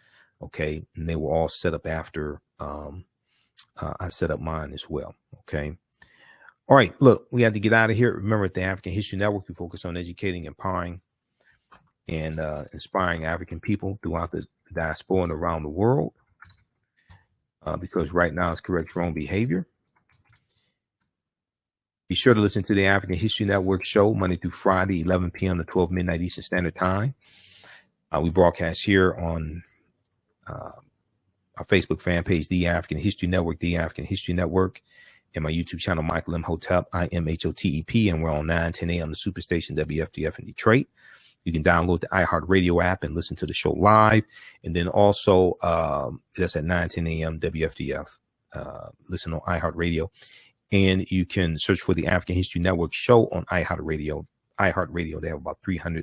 S1: Okay. And they were all set up after I set up mine as well. Okay. All right. Look, we had to get out of here. Remember, at the African History Network, we focus on educating, empowering, and inspiring African people throughout the diaspora and around the world. Because right now it's correct your own behavior. Be sure to listen to the African History Network show Monday through Friday, 11 p.m. to 12 midnight Eastern Standard Time. We broadcast here on our Facebook fan page, The African History Network, The African History Network, and my YouTube channel, Michael Imhotep, IMHOTEP, and we're on 9:10 a.m. the Superstation WFDF in Detroit. You can download the iHeartRadio app and listen to the show live. And then also, that's at 9:10 a.m. WFDF. Listen on iHeartRadio. And you can search for the African History Network show on iHeartRadio. They have about 300